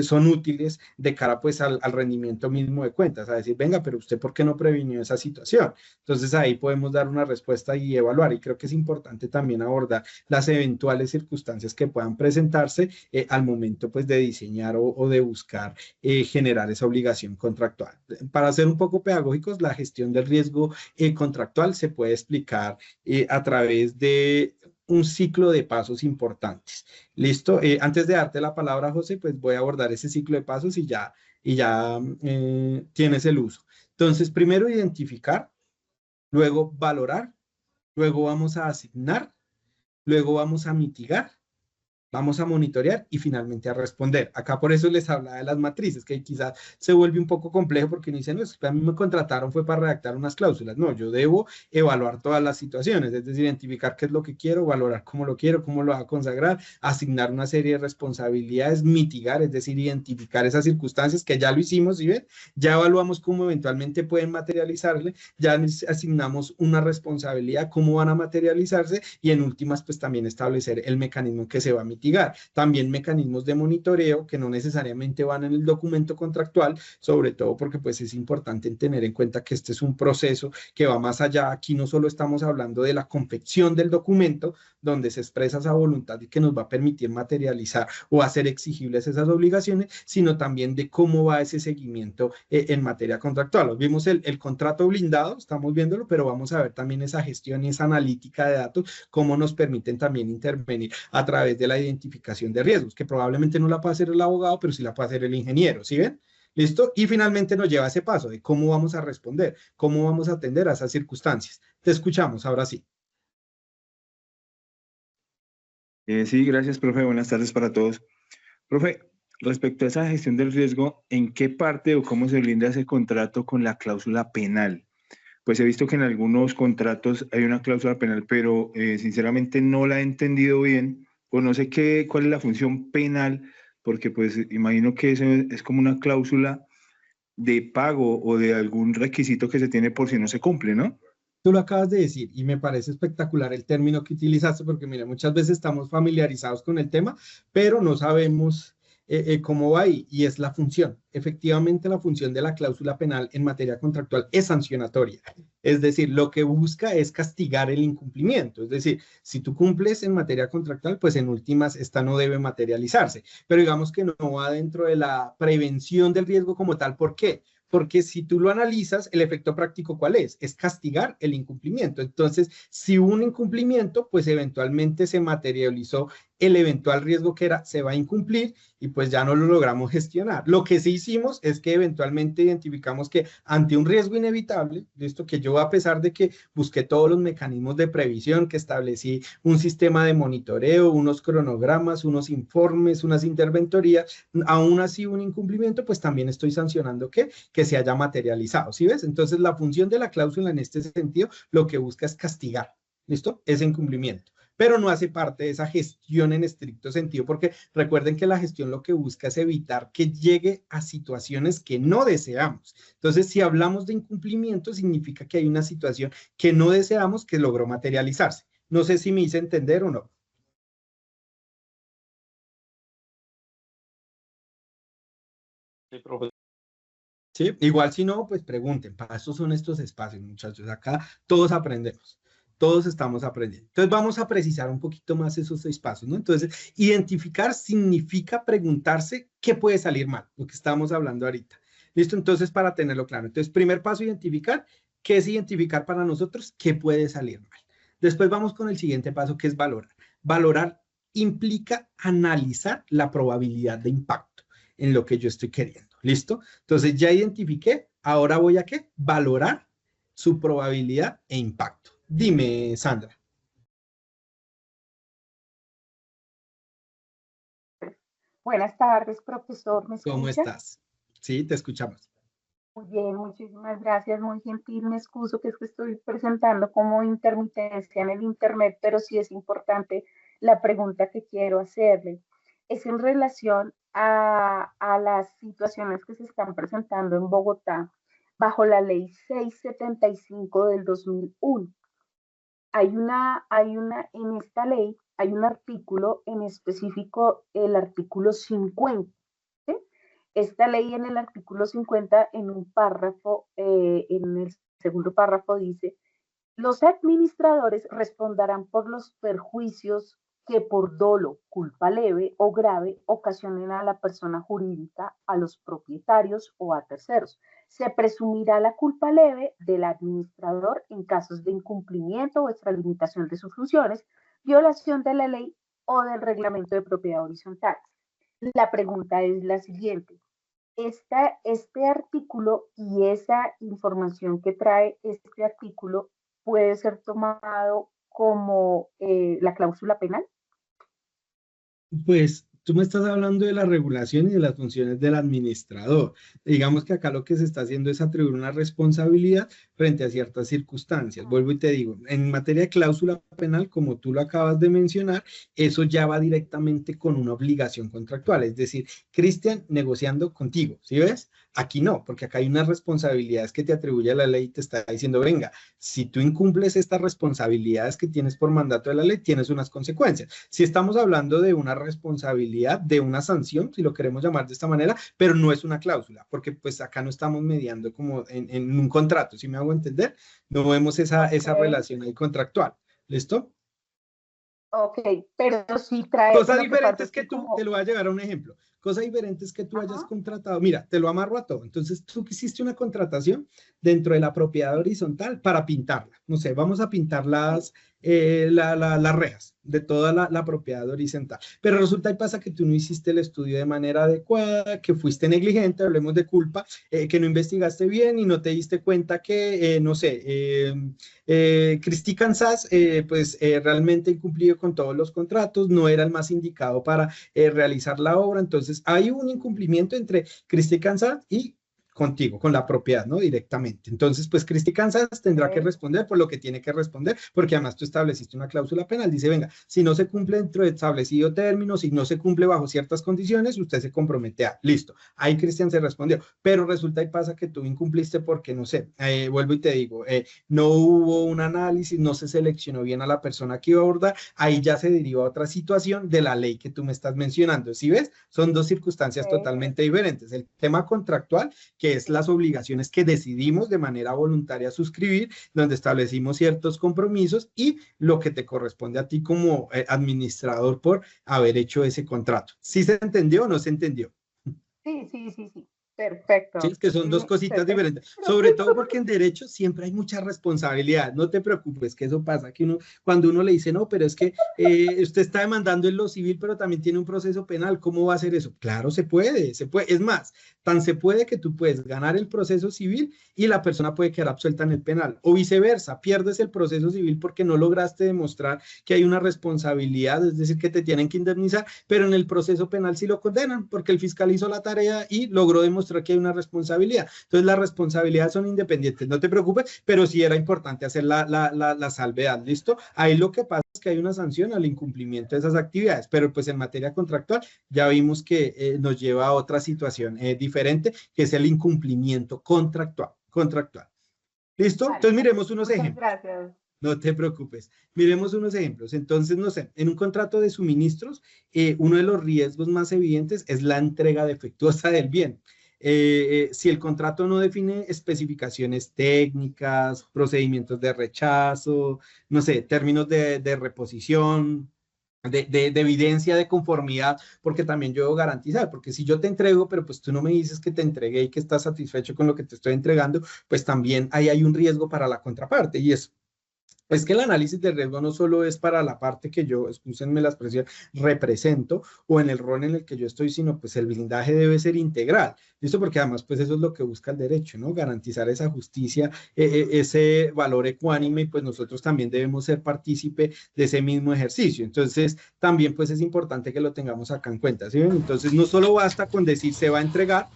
son útiles de cara pues al rendimiento mínimo de cuentas, a decir, venga, pero usted ¿por qué no previnió esa situación? Entonces ahí podemos dar una respuesta y evaluar, y creo que es importante también abordar las eventuales circunstancias que puedan presentarse al momento pues de diseñar o de buscar generar esa obligación contractual. Para ser un poco pedagógicos, la gestión del riesgo contractual se puede explicar a través de un ciclo de pasos importantes. ¿Listo? Antes de darte la palabra, José, pues voy a abordar ese ciclo de pasos y ya tienes el uso. Entonces, primero identificar, luego valorar, luego vamos a asignar, luego vamos a mitigar, vamos a monitorear y finalmente a responder. Acá por eso les hablaba de las matrices, que quizás se vuelve un poco complejo porque no dicen, no, es que a mí me contrataron fue para redactar unas cláusulas. No, yo debo evaluar todas las situaciones, es decir, identificar qué es lo que quiero, valorar cómo lo quiero, cómo lo va a consagrar, asignar una serie de responsabilidades, mitigar, es decir, identificar esas circunstancias que ya lo hicimos, ¿sí ven? Ya evaluamos cómo eventualmente pueden materializarle, ya asignamos una responsabilidad, cómo van a materializarse y en últimas, pues también establecer el mecanismo que se va a mitigar. También mecanismos de monitoreo que no necesariamente van en el documento contractual, sobre todo porque pues es importante tener en cuenta que este es un proceso que va más allá. Aquí no solo estamos hablando de la confección del documento, donde se expresa esa voluntad y que nos va a permitir materializar o hacer exigibles esas obligaciones, sino también de cómo va ese seguimiento en materia contractual. Vimos el contrato blindado, estamos viéndolo, pero vamos a ver también esa gestión y esa analítica de datos, cómo nos permiten también intervenir a través de la identificación de riesgos, que probablemente no la puede hacer el abogado, pero sí la puede hacer el ingeniero, ¿sí ven? ¿Listo? Y finalmente nos lleva a ese paso de cómo vamos a responder, cómo vamos a atender a esas circunstancias. Te escuchamos, ahora sí. Sí, gracias, profe. Buenas tardes para todos. Profe, respecto a esa gestión del riesgo, ¿en qué parte o cómo se blinda ese contrato con la cláusula penal? Pues he visto que en algunos contratos hay una cláusula penal, pero sinceramente no la he entendido bien, o no sé cuál es la función penal, porque pues imagino que eso es como una cláusula de pago o de algún requisito que se tiene por si no se cumple, ¿no? Tú lo acabas de decir y me parece espectacular el término que utilizaste porque, mira, muchas veces estamos familiarizados con el tema, pero no sabemos cómo va ahí y es la función. Efectivamente, la función de la cláusula penal en materia contractual es sancionatoria. Es decir, lo que busca es castigar el incumplimiento. Es decir, si tú cumples en materia contractual, pues en últimas esta no debe materializarse. Pero digamos que no va dentro de la prevención del riesgo como tal. ¿Por qué? Porque si tú lo analizas, el efecto práctico, ¿cuál es? Es castigar el incumplimiento. Entonces, si hubo un incumplimiento, pues eventualmente se materializó el eventual riesgo que era, se va a incumplir y pues ya no lo logramos gestionar. Lo que sí hicimos es que eventualmente identificamos que ante un riesgo inevitable, esto que yo a pesar de que busqué todos los mecanismos de previsión, que establecí un sistema de monitoreo, unos cronogramas, unos informes, unas interventorías, aún así un incumplimiento, pues también estoy sancionando que se haya materializado, ¿sí ves? Entonces la función de la cláusula en este sentido lo que busca es castigar, ¿listo? Ese incumplimiento, pero no hace parte de esa gestión en estricto sentido, porque recuerden que la gestión lo que busca es evitar que llegue a situaciones que no deseamos. Entonces, si hablamos de incumplimiento, significa que hay una situación que no deseamos que logró materializarse. No sé si me hice entender o no. Sí, profe. ¿Sí? Igual si no, pues pregunten, para eso son estos espacios, muchachos. Acá todos aprendemos, todos estamos aprendiendo. Entonces vamos a precisar un poquito más esos espacios, ¿no? Entonces, identificar significa preguntarse qué puede salir mal, lo que estamos hablando ahorita. ¿Listo? Entonces, para tenerlo claro. Entonces, primer paso, identificar. ¿Qué es identificar para nosotros? ¿Qué puede salir mal? Después vamos con el siguiente paso, que es valorar. Valorar implica analizar la probabilidad de impacto en lo que yo estoy queriendo. ¿Listo? Entonces ya identifiqué, ahora voy a ¿qué? Valorar su probabilidad e impacto. Dime, Sandra. Buenas tardes, profesor. ¿Me ¿Cómo escucha? estás? Sí, te escuchamos. Muy bien, muchísimas gracias. Muy gentil. Me excuso que es que estoy presentando como intermitencia en el Internet, pero sí es importante la pregunta que quiero hacerle. Es en relación a las situaciones que se están presentando en Bogotá bajo la ley 675 del 2001. En esta ley hay un artículo en específico, el artículo 50. ¿Sí? Esta ley en el artículo 50, en un párrafo, en el segundo párrafo dice, los administradores responderán por los perjuicios que por dolo, culpa leve o grave ocasionen a la persona jurídica, a los propietarios o a terceros. Se presumirá la culpa leve del administrador en casos de incumplimiento o extralimitación de sus funciones, violación de la ley o del reglamento de propiedad horizontal. La pregunta es la siguiente. Este artículo y esa información que trae este artículo puede ser tomado como la cláusula penal. Pues tú me estás hablando de la regulación y de las funciones del administrador. Digamos que acá lo que se está haciendo es atribuir una responsabilidad frente a ciertas circunstancias. Vuelvo y te digo, en materia de cláusula penal, como tú lo acabas de mencionar, eso ya va directamente con una obligación contractual. Es decir, Cristian negociando contigo, ¿sí ves? Aquí no, porque acá hay unas responsabilidades que te atribuye la ley y te está diciendo, venga, si tú incumples estas responsabilidades que tienes por mandato de la ley, tienes unas consecuencias. Si estamos hablando de una responsabilidad, de una sanción, si lo queremos llamar de esta manera, pero no es una cláusula, porque pues acá no estamos mediando como en un contrato, ¿sí me hago entender? No vemos esa relación ahí contractual. ¿Listo? Ok, pero sí trae... Cosa lo que diferente pasa es que tú, como... te lo voy a llevar a un ejemplo. Cosa diferente es que tú hayas contratado, mira, te lo amarro a todo. Entonces, tú hiciste una contratación dentro de la propiedad horizontal para pintarla. No sé, vamos a pintar las rejas de toda la propiedad horizontal. Pero resulta y pasa que tú no hiciste el estudio de manera adecuada, que fuiste negligente, hablemos de culpa, que no investigaste bien y no te diste cuenta que, no sé, Cristi Kansas, realmente incumplido con todos los contratos, no era el más indicado para realizar la obra. Entonces, hay un incumplimiento entre Cristi Kansas y contigo, con la propiedad, ¿no? Directamente. Entonces, pues Cristi Kansas tendrá que responder por lo que tiene que responder, porque además tú estableciste una cláusula penal. Dice, venga, si no se cumple dentro de establecido término, si no se cumple bajo ciertas condiciones, usted se compromete a, listo. Ahí Cristian se respondió, pero resulta y pasa que tú incumpliste porque, no sé, vuelvo y te digo, no hubo un análisis, no se seleccionó bien a la persona que iba a abordar, ahí ya se deriva otra situación de la ley que tú me estás mencionando. ¿Sí ves? Son dos circunstancias totalmente diferentes. El tema contractual, que es las obligaciones que decidimos de manera voluntaria suscribir, donde establecimos ciertos compromisos, y lo que te corresponde a ti como administrador por haber hecho ese contrato. ¿Sí se entendió o no se entendió? Sí. Perfecto. Sí, es que son dos cositas diferentes, sobre todo porque en derecho siempre hay mucha responsabilidad. No te preocupes, que eso pasa, que cuando uno le dice, no, pero es que usted está demandando en lo civil, pero también tiene un proceso penal, ¿cómo va a hacer eso? Claro, se puede. Es más, tan se puede que tú puedes ganar el proceso civil y la persona puede quedar absuelta en el penal, o viceversa, pierdes el proceso civil porque no lograste demostrar que hay una responsabilidad, es decir, que te tienen que indemnizar, pero en el proceso penal sí lo condenan, porque el fiscal hizo la tarea y logró demostrar que hay una responsabilidad. Entonces, las responsabilidades son independientes, no te preocupes, pero sí era importante hacer la salvedad, ¿listo? Ahí lo que pasa es que hay una sanción al incumplimiento de esas actividades, pero pues en materia contractual ya vimos que nos lleva a otra situación diferente, que es el incumplimiento contractual. ¿Listo? Vale. Entonces, miremos unos Muchas ejemplos. gracias. No te preocupes. Miremos unos ejemplos. Entonces, no sé, en un contrato de suministros, uno de los riesgos más evidentes es la entrega defectuosa del bien. Si el contrato no define especificaciones técnicas, procedimientos de rechazo, no sé, términos de reposición, de evidencia de conformidad, porque también yo debo garantizar, porque si yo te entrego, pero pues tú no me dices que te entregué y que estás satisfecho con lo que te estoy entregando, pues también ahí hay un riesgo para la contraparte, y eso. Es que el análisis de riesgo no solo es para la parte que yo, excúsenme la expresión, represento, o en el rol en el que yo estoy, sino pues el blindaje debe ser integral. ¿Listo? Porque además pues eso es lo que busca el derecho, ¿no? Garantizar esa justicia, ese valor ecuánime, y pues nosotros también debemos ser partícipe de ese mismo ejercicio. Entonces también pues es importante que lo tengamos acá en cuenta, ¿sí ven? Entonces no solo basta con decir se va a entregar.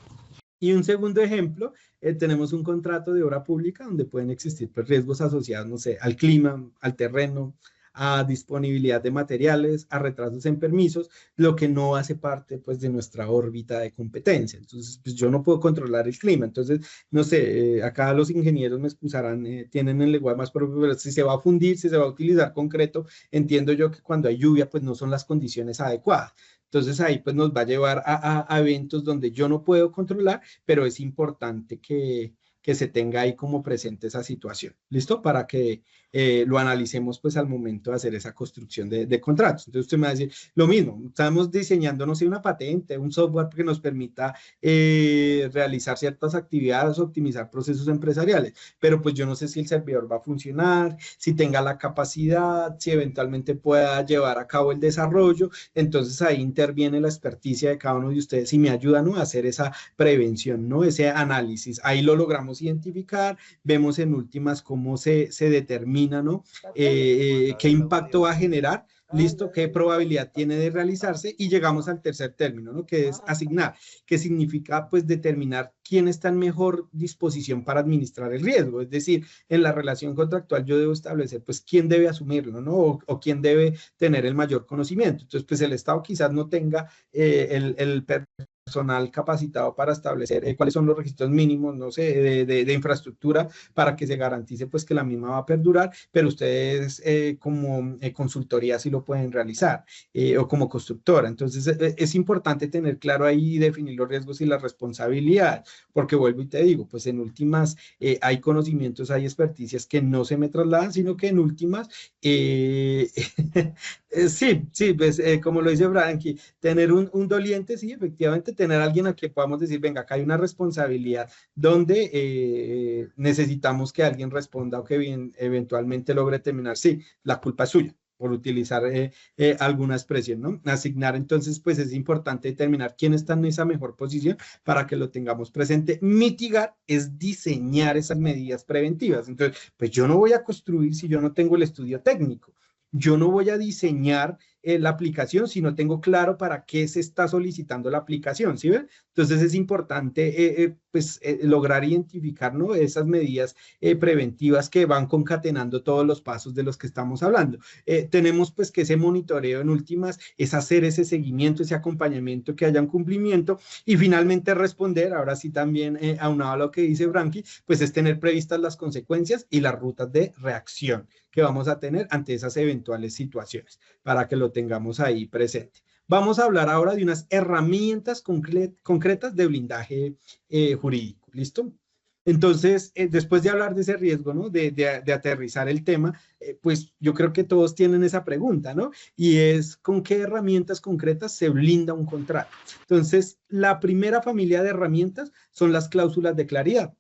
Y un segundo ejemplo, tenemos un contrato de obra pública donde pueden existir pues, riesgos asociados, no sé, al clima, al terreno, a disponibilidad de materiales, a retrasos en permisos, lo que no hace parte pues de nuestra órbita de competencia. Entonces, pues yo no puedo controlar el clima. Entonces, no sé, acá los ingenieros me excusarán, tienen el lenguaje más propio, pero si se va a fundir, si se va a utilizar concreto, entiendo yo que cuando hay lluvia, pues no son las condiciones adecuadas. Entonces ahí pues nos va a llevar a eventos donde yo no puedo controlar, pero es importante que que se tenga ahí como presente esa situación. ¿Listo? Para que lo analicemos pues al momento de hacer esa construcción de contratos. Entonces usted me va a decir, lo mismo, estamos diseñando, no sé, una patente, un software que nos permita realizar ciertas actividades, optimizar procesos empresariales, pero pues yo no sé si el servidor va a funcionar, si tenga la capacidad, si eventualmente pueda llevar a cabo el desarrollo. Entonces ahí interviene la experticia de cada uno de ustedes y me ayudan, ¿no?, a hacer esa prevención, ¿no?, ese análisis. Ahí lo logramos identificar, vemos en últimas cómo se determina, ¿no?, qué impacto va a generar, listo, qué probabilidad tiene de realizarse, y llegamos al tercer término, ¿no?, que es asignar, que significa pues determinar quién está en mejor disposición para administrar el riesgo. Es decir, en la relación contractual yo debo establecer pues quién debe asumirlo, ¿no?, o quién debe tener el mayor conocimiento. Entonces pues el Estado quizás no tenga el personal capacitado para establecer cuáles son los requisitos mínimos, no sé, de infraestructura para que se garantice pues que la misma va a perdurar, pero ustedes como consultoría sí lo pueden realizar, o como constructora. Entonces es importante tener claro ahí y definir los riesgos y las responsabilidades, porque vuelvo y te digo, pues en últimas hay conocimientos, hay experticias que no se me trasladan, sino que en últimas sí, pues como lo dice Frankie, tener un doliente, sí, efectivamente, tener a alguien a quien podamos decir, venga, acá hay una responsabilidad donde necesitamos que alguien responda o que bien, eventualmente logre terminar. Sí, la culpa es suya, por utilizar alguna expresión, ¿no? Asignar, entonces, pues es importante determinar quién está en esa mejor posición para que lo tengamos presente. Mitigar es diseñar esas medidas preventivas. Entonces, pues yo no voy a construir si yo no tengo el estudio técnico. Yo no voy a diseñar la aplicación si no tengo claro para qué se está solicitando la aplicación, ¿sí ven? Entonces es importante lograr identificar, ¿no?, esas medidas preventivas que van concatenando todos los pasos de los que estamos hablando. Tenemos pues que ese monitoreo en últimas es hacer ese seguimiento, ese acompañamiento, que haya un cumplimiento, y finalmente responder, ahora sí también aunado a lo que dice Frankie, pues es tener previstas las consecuencias y las rutas de reacción que vamos a tener ante esas eventuales situaciones, para que lo tengamos ahí presente. Vamos a hablar ahora de unas herramientas concretas de blindaje jurídico, ¿listo? Entonces, después de hablar de ese riesgo, ¿no?, de aterrizar el tema, pues yo creo que todos tienen esa pregunta, ¿no? Y es, ¿con qué herramientas concretas se blinda un contrato? Entonces, la primera familia de herramientas son las cláusulas de claridad.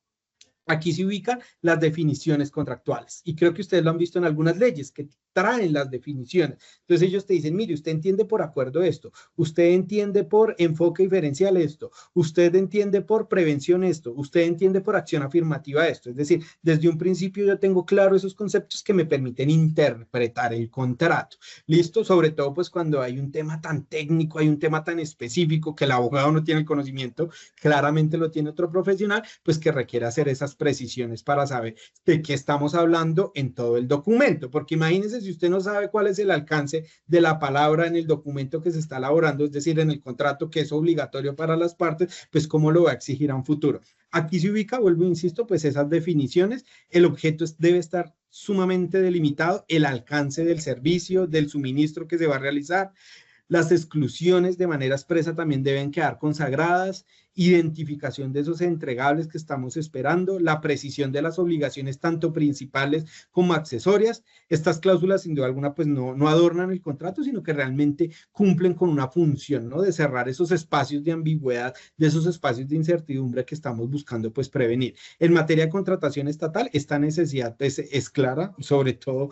Aquí se ubican las definiciones contractuales, y creo que ustedes lo han visto en algunas leyes que traen las definiciones. Entonces ellos te dicen, mire, usted entiende por acuerdo esto, usted entiende por enfoque diferencial esto, usted entiende por prevención esto, usted entiende por acción afirmativa esto. Es decir, desde un principio yo tengo claro esos conceptos que me permiten interpretar el contrato. ¿Listo? Sobre todo pues cuando hay un tema tan técnico, hay un tema tan específico que el abogado no tiene el conocimiento, claramente lo tiene otro profesional, pues que requiere hacer esas precisiones para saber de qué estamos hablando en todo el documento. Porque imagínense, si usted no sabe cuál es el alcance de la palabra en el documento que se está elaborando, es decir, en el contrato que es obligatorio para las partes, pues cómo lo va a exigir a un futuro. Aquí se ubica, vuelvo e insisto, pues esas definiciones. El objeto debe estar sumamente delimitado, el alcance del servicio, del suministro que se va a realizar. Las exclusiones de manera expresa también deben quedar consagradas, identificación de esos entregables que estamos esperando, la precisión de las obligaciones tanto principales como accesorias. Estas cláusulas sin duda alguna pues no adornan el contrato, sino que realmente cumplen con una función, ¿no?, de cerrar esos espacios de ambigüedad, de esos espacios de incertidumbre que estamos buscando pues prevenir. En materia de contratación estatal, esta necesidad pues, es clara, sobre todo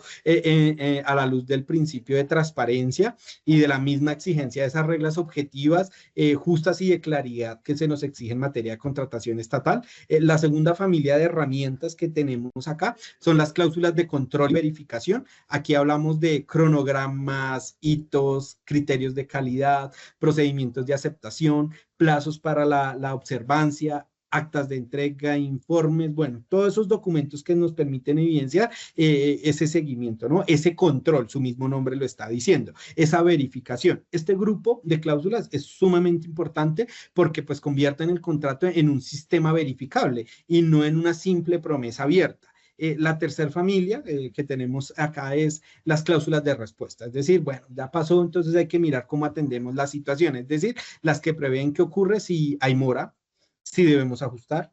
a la luz del principio de transparencia y de la misma exigencia de esas reglas objetivas, justas y de claridad que se nos exige en materia de contratación estatal. La segunda familia de herramientas que tenemos acá son las cláusulas de control y verificación. Aquí hablamos de cronogramas, hitos, criterios de calidad, procedimientos de aceptación, plazos para la observancia, actas de entrega, informes, bueno, todos esos documentos que nos permiten evidenciar ese seguimiento, ¿no? Ese control, su mismo nombre lo está diciendo, esa verificación. Este grupo de cláusulas es sumamente importante porque pues convierten el contrato en un sistema verificable y no en una simple promesa abierta. La tercera familia que tenemos acá es las cláusulas de respuesta, es decir, bueno, ya pasó, entonces hay que mirar cómo atendemos la situación, es decir, las que prevén qué ocurre si hay mora, si debemos ajustar,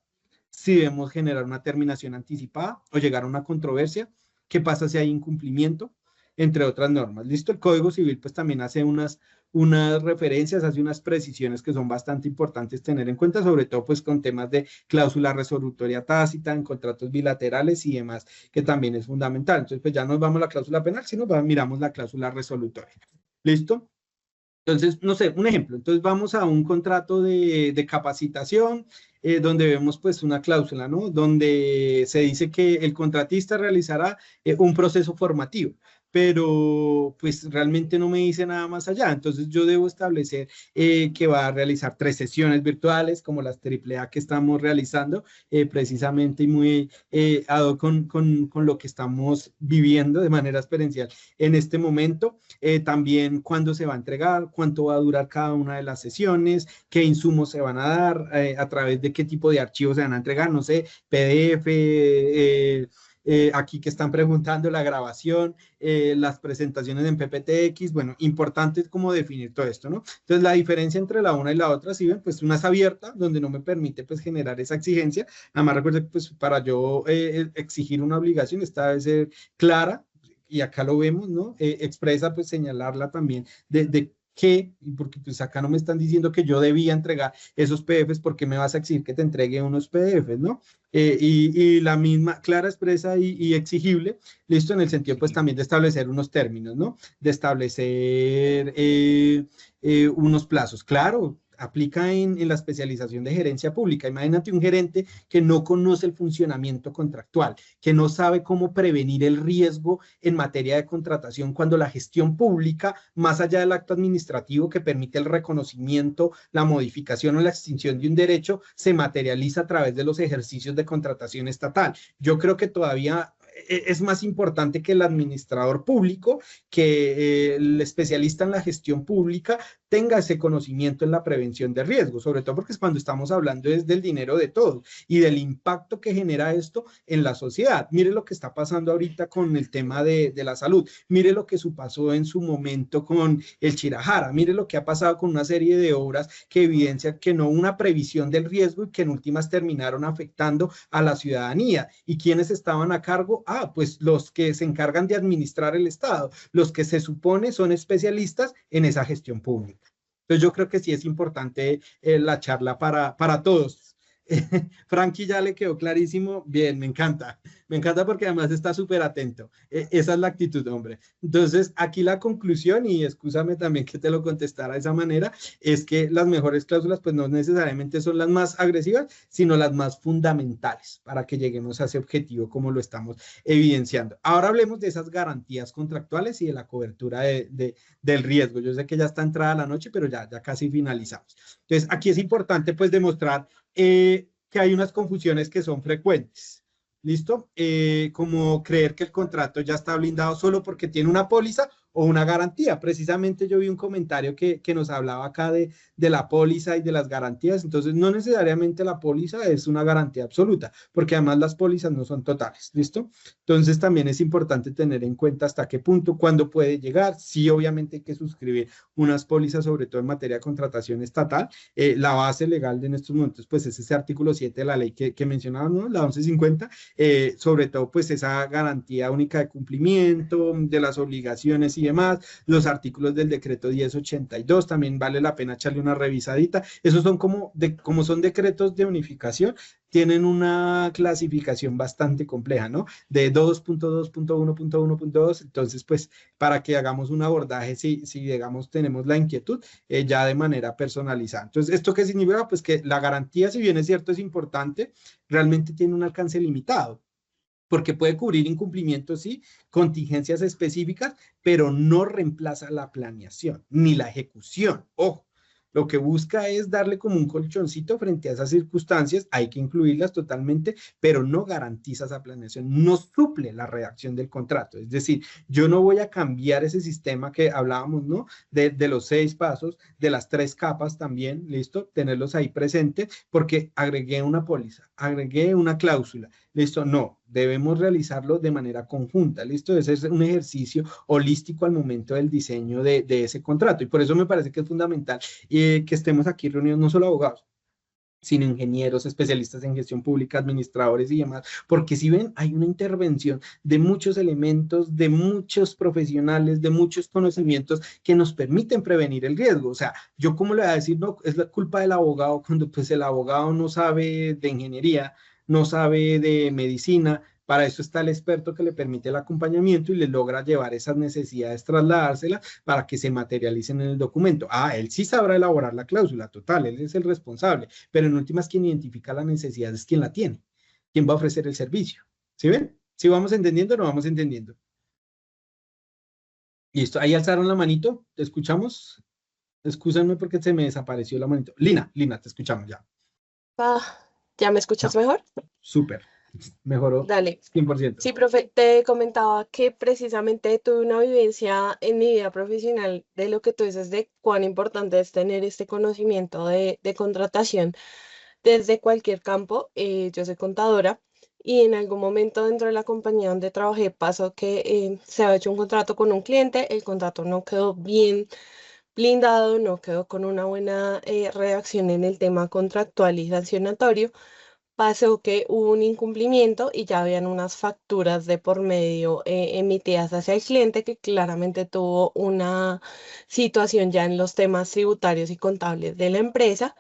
si debemos generar una terminación anticipada o llegar a una controversia, qué pasa si hay incumplimiento, entre otras normas. ¿Listo? El Código Civil pues también hace unas referencias, hace unas precisiones que son bastante importantes tener en cuenta, sobre todo pues con temas de cláusula resolutoria tácita en contratos bilaterales y demás, que también es fundamental. Entonces pues ya no vamos a la cláusula penal, sino miramos la cláusula resolutoria. ¿Listo? Entonces, no sé, un ejemplo. Entonces vamos a un contrato de capacitación donde vemos pues una cláusula, ¿no? Donde se dice que el contratista realizará un proceso formativo, pero pues realmente no me dice nada más allá. Entonces yo debo establecer que va a realizar 3 sesiones virtuales como las AAA que estamos realizando, precisamente y muy ad hoc con lo que estamos viviendo de manera experiencial en este momento. También cuándo se va a entregar, cuánto va a durar cada una de las sesiones, qué insumos se van a dar, a través de qué tipo de archivos se van a entregar, no sé, PDF, aquí que están preguntando la grabación, las presentaciones en PPTX, bueno, importante es como definir todo esto, ¿no? Entonces, la diferencia entre la una y la otra, si ven, pues una es abierta, donde no me permite pues generar esa exigencia. Además, recuerden, pues para yo exigir una obligación, esta debe ser clara, y acá lo vemos, ¿no? Expresa, pues señalarla también de qué, porque pues acá no me están diciendo que yo debía entregar esos PDFs, porque me vas a exigir que te entregue unos PDFs, ¿no? Y la misma, clara, expresa y exigible, listo, en el sentido pues también de establecer unos términos, ¿no? De establecer unos plazos, claro. Aplica en la especialización de gerencia pública. Imagínate un gerente que no conoce el funcionamiento contractual, que no sabe cómo prevenir el riesgo en materia de contratación cuando la gestión pública, más allá del acto administrativo que permite el reconocimiento, la modificación o la extinción de un derecho, se materializa a través de los ejercicios de contratación estatal. Yo creo que todavía es más importante que el administrador público, que el especialista en la gestión pública tenga ese conocimiento en la prevención de riesgos, sobre todo porque es cuando estamos hablando es del dinero de todos y del impacto que genera esto en la sociedad. Mire lo que está pasando ahorita con el tema de la salud, mire lo que pasó en su momento con el Chirajara, mire lo que ha pasado con una serie de obras que evidencian que no hubo una previsión del riesgo y que en últimas terminaron afectando a la ciudadanía. ¿Y quiénes estaban a cargo? Pues los que se encargan de administrar el Estado, los que se supone son especialistas en esa gestión pública. Entonces yo creo que sí es importante la charla para todos. Frankie ya le quedó clarísimo. Bien, me encanta porque además está súper atento. Esa es la actitud, hombre. Entonces, aquí la conclusión, y excúsame también que te lo contestara de esa manera, es que las mejores cláusulas pues no necesariamente son las más agresivas, sino las más fundamentales para que lleguemos a ese objetivo como lo estamos evidenciando. Ahora hablemos de esas garantías contractuales y de la cobertura del riesgo. Yo sé que ya está entrada la noche, pero ya casi finalizamos. Entonces, aquí es importante pues demostrar que hay unas confusiones que son frecuentes. ¿Listo? Como creer que el contrato ya está blindado solo porque tiene una póliza o una garantía. Precisamente yo vi un comentario que nos hablaba acá de la póliza y de las garantías. Entonces, no necesariamente la póliza es una garantía absoluta, porque además las pólizas no son totales. ¿Listo? Entonces, también es importante tener en cuenta hasta qué punto, cuándo puede llegar. Sí, obviamente hay que suscribir unas pólizas, sobre todo en materia de contratación estatal. La base legal de en estos momentos, pues es ese artículo 7 de la ley que mencionaba, ¿no? La 1150, sobre todo, pues esa garantía única de cumplimiento, de las obligaciones y demás, los artículos del decreto 1082, también vale la pena echarle una revisadita. Esos son como son decretos de unificación, tienen una clasificación bastante compleja, ¿no? De 2.2.1.1.2, entonces, pues, para que hagamos un abordaje, si digamos, tenemos la inquietud, ya de manera personalizada. Entonces, ¿esto qué significa? Pues que la garantía, si bien es cierto, es importante, realmente tiene un alcance limitado, porque puede cubrir incumplimientos, sí, contingencias específicas, pero no reemplaza la planeación ni la ejecución. Ojo, lo que busca es darle como un colchoncito frente a esas circunstancias, hay que incluirlas totalmente, pero no garantiza esa planeación, no suple la redacción del contrato. Es decir, yo no voy a cambiar ese sistema que hablábamos, ¿no? De los 6 pasos, de las 3 capas también, ¿listo? Tenerlos ahí presentes, porque agregué una póliza, agregué una cláusula, ¿listo? No, debemos realizarlo de manera conjunta, ¿listo? Ese es un ejercicio holístico al momento del diseño de ese contrato, y por eso me parece que es fundamental que estemos aquí reunidos no solo abogados, sino ingenieros, especialistas en gestión pública, administradores y demás, porque si ven, hay una intervención de muchos elementos, de muchos profesionales, de muchos conocimientos que nos permiten prevenir el riesgo. O sea, yo cómo le voy a decir, no, es la culpa del abogado cuando pues el abogado no sabe de ingeniería, no sabe de medicina. Para eso está el experto que le permite el acompañamiento y le logra llevar esas necesidades, trasladárselas para que se materialicen en el documento. Ah, él sí sabrá elaborar la cláusula, total, él es el responsable, pero en últimas quien identifica la necesidad es quien la tiene, quien va a ofrecer el servicio. ¿Sí ven? ¿Sí vamos entendiendo o no vamos entendiendo? Listo, ahí alzaron la manito, ¿te escuchamos? Excúsenme porque se me desapareció la manito. Lina, te escuchamos ya. ¿Ya me escuchas mejor? Súper, mejoró Dale. 100%. Sí, profe, te comentaba que precisamente tuve una vivencia en mi vida profesional de lo que tú dices de cuán importante es tener este conocimiento de contratación desde cualquier campo. Yo soy contadora y en algún momento dentro de la compañía donde trabajé pasó que se había hecho un contrato con un cliente, el contrato no quedó bien blindado, no quedó con una buena redacción en el tema contractual y sancionatorio. Pasó que hubo un incumplimiento y ya habían unas facturas de por medio emitidas hacia el cliente que claramente tuvo una situación ya en los temas tributarios y contables de la empresa.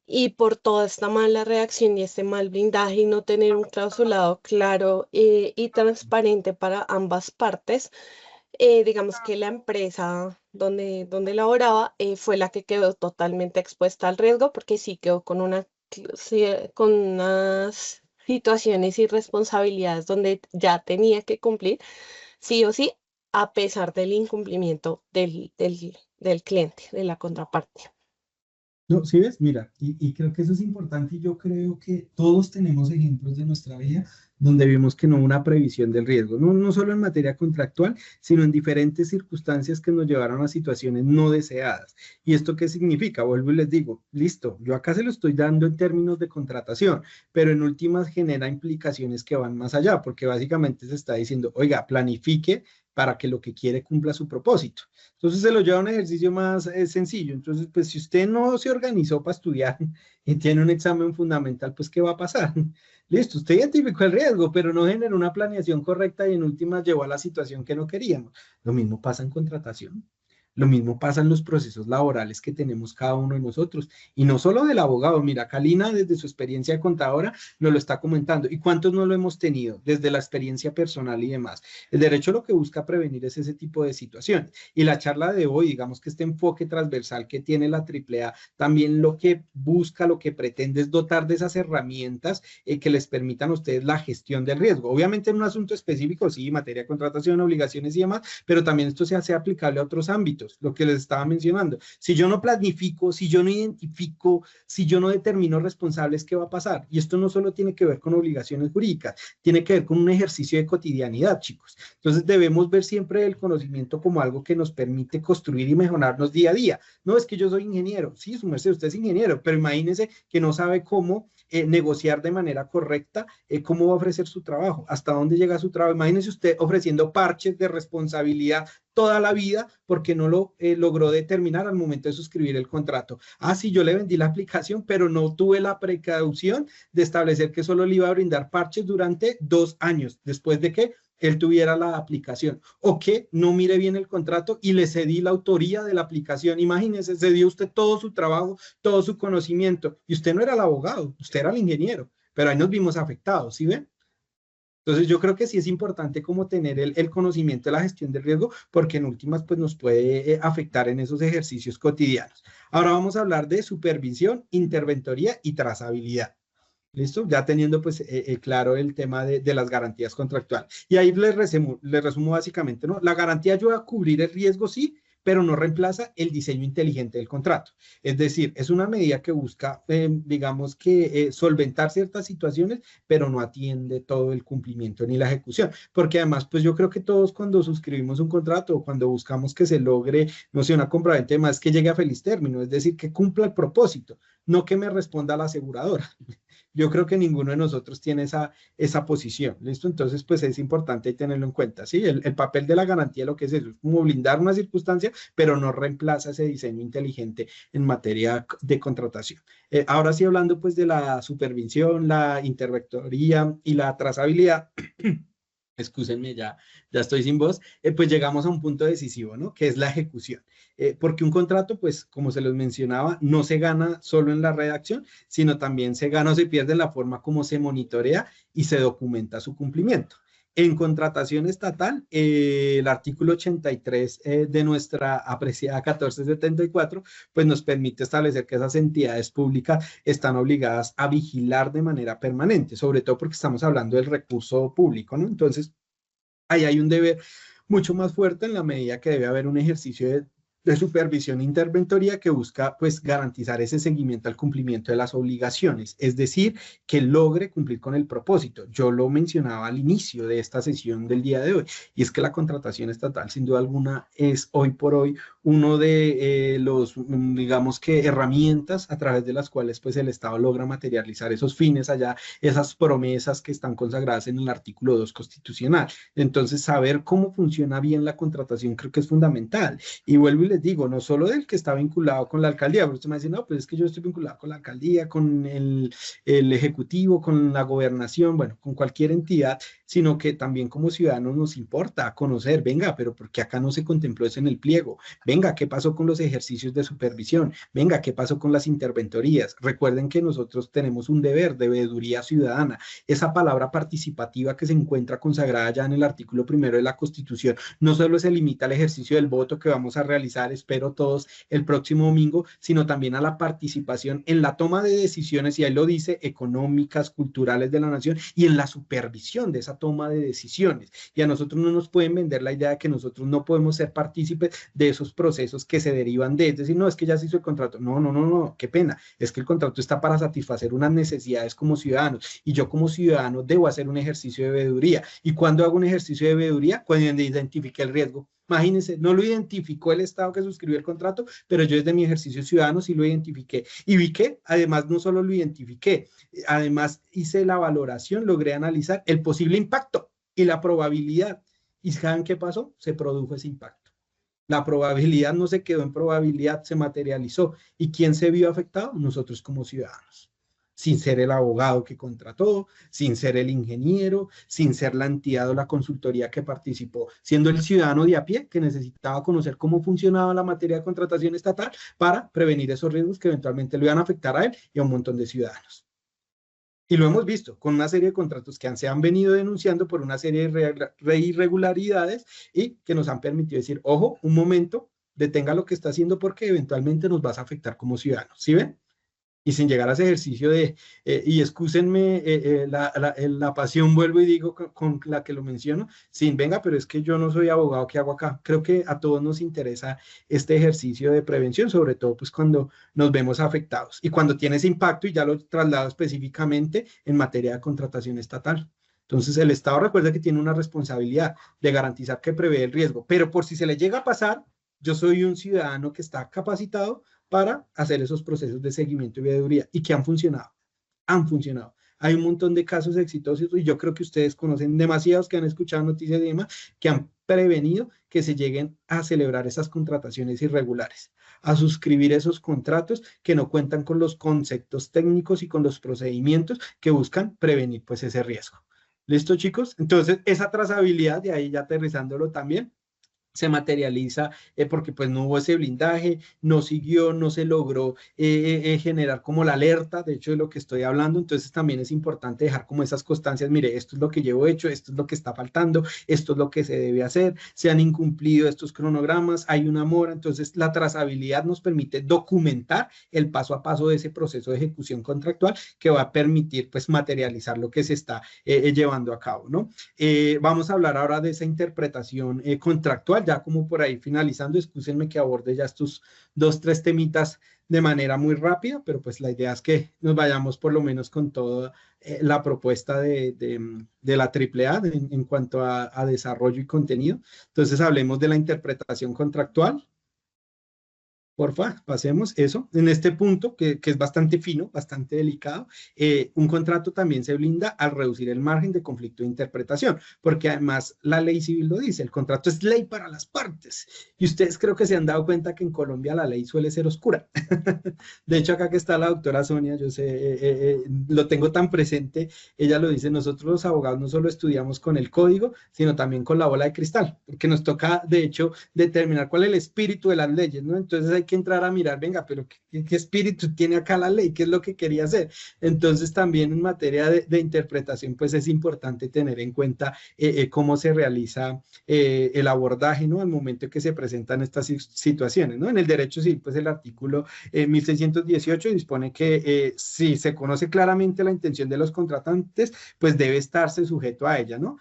Y por toda esta mala redacción y este mal blindaje y no tener un clausulado claro y transparente para ambas partes, digamos que la empresa donde laboraba fue la que quedó totalmente expuesta al riesgo porque sí quedó con con unas situaciones y responsabilidades donde ya tenía que cumplir sí o sí, a pesar del incumplimiento del cliente, de la contraparte. No, ¿sí ves? Mira, y creo que eso es importante y yo creo que todos tenemos ejemplos de nuestra vida donde vimos que no hubo una previsión del riesgo, no solo en materia contractual, sino en diferentes circunstancias que nos llevaron a situaciones no deseadas. ¿Y esto qué significa? Vuelvo y les digo, listo, yo acá se lo estoy dando en términos de contratación, pero en últimas genera implicaciones que van más allá, porque básicamente se está diciendo, oiga, planifique para que lo que quiere cumpla su propósito. Entonces se lo lleva a un ejercicio más sencillo. Entonces, pues si usted no se organizó para estudiar y tiene un examen fundamental, pues ¿qué va a pasar? Listo, usted identificó el riesgo, pero no generó una planeación correcta y en últimas llevó a la situación que no queríamos. Lo mismo pasa en contratación. Lo mismo pasa en los procesos laborales que tenemos cada uno de nosotros. Y no solo del abogado. Mira, Kalina, desde su experiencia de contadora, nos lo está comentando. ¿Y cuántos no lo hemos tenido? Desde la experiencia personal y demás. El derecho lo que busca prevenir es ese tipo de situaciones. Y la charla de hoy, digamos que este enfoque transversal que tiene la AAA, también lo que busca, lo que pretende es dotar de esas herramientas que les permitan a ustedes la gestión del riesgo. Obviamente en un asunto específico, sí, materia de contratación, obligaciones y demás, pero también esto se hace aplicable a otros ámbitos. Lo que les estaba mencionando. Si yo no planifico, si yo no identifico, si yo no determino responsables, ¿qué va a pasar? Y esto no solo tiene que ver con obligaciones jurídicas, tiene que ver con un ejercicio de cotidianidad, chicos. Entonces debemos ver siempre el conocimiento como algo que nos permite construir y mejorarnos día a día. No es que yo soy ingeniero, sí, su merced, usted es ingeniero, pero imagínese que no sabe cómo negociar de manera correcta cómo va a ofrecer su trabajo, hasta dónde llega su trabajo. Imagínese usted ofreciendo parches de responsabilidad toda la vida porque no lo logró determinar al momento de suscribir el contrato. Ah, sí, yo le vendí la aplicación, pero no tuve la precaución de establecer que solo le iba a brindar parches durante 2 años, después de que él tuviera la aplicación, o que no mire bien el contrato y le cedí la autoría de la aplicación. Imagínese, cedió usted todo su trabajo, todo su conocimiento, y usted no era el abogado, usted era el ingeniero, pero ahí nos vimos afectados, ¿sí ven? Entonces yo creo que sí es importante como tener el conocimiento de la gestión del riesgo, porque en últimas pues nos puede afectar en esos ejercicios cotidianos. Ahora vamos a hablar de supervisión, interventoría y trazabilidad. ¿Listo? Ya teniendo pues claro el tema de las garantías contractuales. Y ahí les resumo básicamente, ¿no? La garantía ayuda a cubrir el riesgo, sí, pero no reemplaza el diseño inteligente del contrato. Es decir, es una medida que busca, digamos que solventar ciertas situaciones, pero no atiende todo el cumplimiento ni la ejecución. Porque además, pues yo creo que todos cuando suscribimos un contrato o cuando buscamos que se logre, no sé, una compraventa más, que llegue a feliz término, es decir, que cumpla el propósito, no que me responda la aseguradora. Yo creo que ninguno de nosotros tiene esa posición, ¿listo? Entonces, pues es importante tenerlo en cuenta, ¿sí? El papel de la garantía lo que es eso, es como blindar una circunstancia, pero no reemplaza ese diseño inteligente en materia de contratación. Ahora sí, hablando pues de la supervisión, la interventoría y la trazabilidad, excúsenme, ya estoy sin voz, pues llegamos a un punto decisivo, ¿no? Que es la ejecución. Porque un contrato, pues, como se los mencionaba, no se gana solo en la redacción, sino también se gana o se pierde en la forma como se monitorea y se documenta su cumplimiento. En contratación estatal, el artículo 83 de nuestra apreciada 1474, pues nos permite establecer que esas entidades públicas están obligadas a vigilar de manera permanente, sobre todo porque estamos hablando del recurso público, ¿no? Entonces, ahí hay un deber mucho más fuerte en la medida que debe haber un ejercicio de supervisión e interventoría que busca pues garantizar ese seguimiento al cumplimiento de las obligaciones, es decir, que logre cumplir con el propósito. Yo lo mencionaba al inicio de esta sesión del día de hoy, y es que la contratación estatal sin duda alguna es hoy por hoy uno de los, digamos que herramientas a través de las cuales pues el Estado logra materializar esos fines allá, esas promesas que están consagradas en el artículo 2 constitucional. Entonces, saber cómo funciona bien la contratación creo que es fundamental. Y vuelvo y les digo, no solo del que está vinculado con la alcaldía, pero usted me dice, no, pues es que yo estoy vinculado con la alcaldía, con el ejecutivo, con la gobernación, bueno, con cualquier entidad, sino que también como ciudadanos nos importa conocer, venga, pero ¿por qué acá no se contempló eso en el pliego? Venga, ¿qué pasó con los ejercicios de supervisión? Venga, ¿qué pasó con las interventorías? Recuerden que nosotros tenemos un deber de veeduría ciudadana. Esa palabra participativa que se encuentra consagrada ya en el artículo 1 de la Constitución, no solo se limita al ejercicio del voto que vamos a realizar, espero todos, el próximo domingo, sino también a la participación en la toma de decisiones, y ahí lo dice, económicas, culturales de la nación, y en la supervisión de esa toma de decisiones. Y a nosotros no nos pueden vender la idea de que nosotros no podemos ser partícipes de esos procesos que se derivan de, es decir, no, es que ya se hizo el contrato. No, qué pena, es que el contrato está para satisfacer unas necesidades como ciudadanos, y yo como ciudadano debo hacer un ejercicio de veeduría. ¿Y cuándo hago un ejercicio de veeduría? Cuando identifique el riesgo. Imagínense, no lo identificó el Estado que suscribió el contrato, pero yo desde mi ejercicio ciudadano sí lo identifiqué. Y vi que, además, no solo lo identifiqué, además hice la valoración, logré analizar el posible impacto y la probabilidad. ¿Y saben qué pasó? Se produjo ese impacto. La probabilidad no se quedó en probabilidad, se materializó. ¿Y quién se vio afectado? Nosotros como ciudadanos. Sin ser el abogado que contrató, sin ser el ingeniero, sin ser la entidad o la consultoría que participó, siendo el ciudadano de a pie que necesitaba conocer cómo funcionaba la materia de contratación estatal para prevenir esos riesgos que eventualmente le iban a afectar a él y a un montón de ciudadanos. Y lo hemos visto con una serie de contratos que se han venido denunciando por una serie de irregularidades y que nos han permitido decir, ojo, un momento, detenga lo que está haciendo porque eventualmente nos vas a afectar como ciudadanos. ¿Sí ven? Y sin llegar a ese ejercicio de, y excúsenme la pasión, vuelvo y digo con la que lo menciono, sin venga, pero es que yo no soy abogado, ¿qué hago acá? Creo que a todos nos interesa este ejercicio de prevención, sobre todo pues cuando nos vemos afectados y cuando tiene ese impacto, y ya lo traslado específicamente en materia de contratación estatal. Entonces el Estado recuerda que tiene una responsabilidad de garantizar que prevé el riesgo, pero por si se le llega a pasar, yo soy un ciudadano que está capacitado para hacer esos procesos de seguimiento y veeduría y que han funcionado. Hay un montón de casos exitosos y yo creo que ustedes conocen demasiados que han escuchado noticias y demás que han prevenido que se lleguen a celebrar esas contrataciones irregulares, a suscribir esos contratos que no cuentan con los conceptos técnicos y con los procedimientos que buscan prevenir pues ese riesgo. ¿Listo, chicos? Entonces, esa trazabilidad, de ahí ya aterrizándolo también, se materializa porque pues no hubo ese blindaje, no siguió, no se logró generar como la alerta, de hecho de lo que estoy hablando, entonces también es importante dejar como esas constancias, mire, esto es lo que llevo hecho, esto es lo que está faltando, esto es lo que se debe hacer, se han incumplido estos cronogramas, hay una mora, entonces la trazabilidad nos permite documentar el paso a paso de ese proceso de ejecución contractual que va a permitir pues materializar lo que se está llevando a cabo, ¿no? Vamos a hablar ahora de esa interpretación contractual, ya como por ahí finalizando, excúsenme que aborde ya estos 2-3 temitas de manera muy rápida, pero pues la idea es que nos vayamos por lo menos con toda la propuesta de la AAA en cuanto a desarrollo y contenido. Entonces hablemos de la interpretación contractual. Porfa, pasemos eso. En este punto, que es bastante fino, bastante delicado, un contrato también se blinda al reducir el margen de conflicto de interpretación, porque además la ley civil lo dice, el contrato es ley para las partes. Y ustedes creo que se han dado cuenta que en Colombia la ley suele ser oscura. De hecho, acá que está la doctora Sonia, yo sé, lo tengo tan presente, ella lo dice, nosotros los abogados no solo estudiamos con el código, sino también con la bola de cristal, porque nos toca, de hecho, determinar cuál es el espíritu de las leyes, ¿no? Entonces hay que entrar a mirar, venga, pero ¿qué espíritu tiene acá la ley? ¿Qué es lo que quería hacer? Entonces también en materia de interpretación, pues es importante tener en cuenta cómo se realiza el abordaje, ¿no? Al momento en que se presentan estas situaciones, ¿no? En el derecho civil, pues el artículo 1618 dispone que si se conoce claramente la intención de los contratantes, pues debe estarse sujeto a ella, ¿no?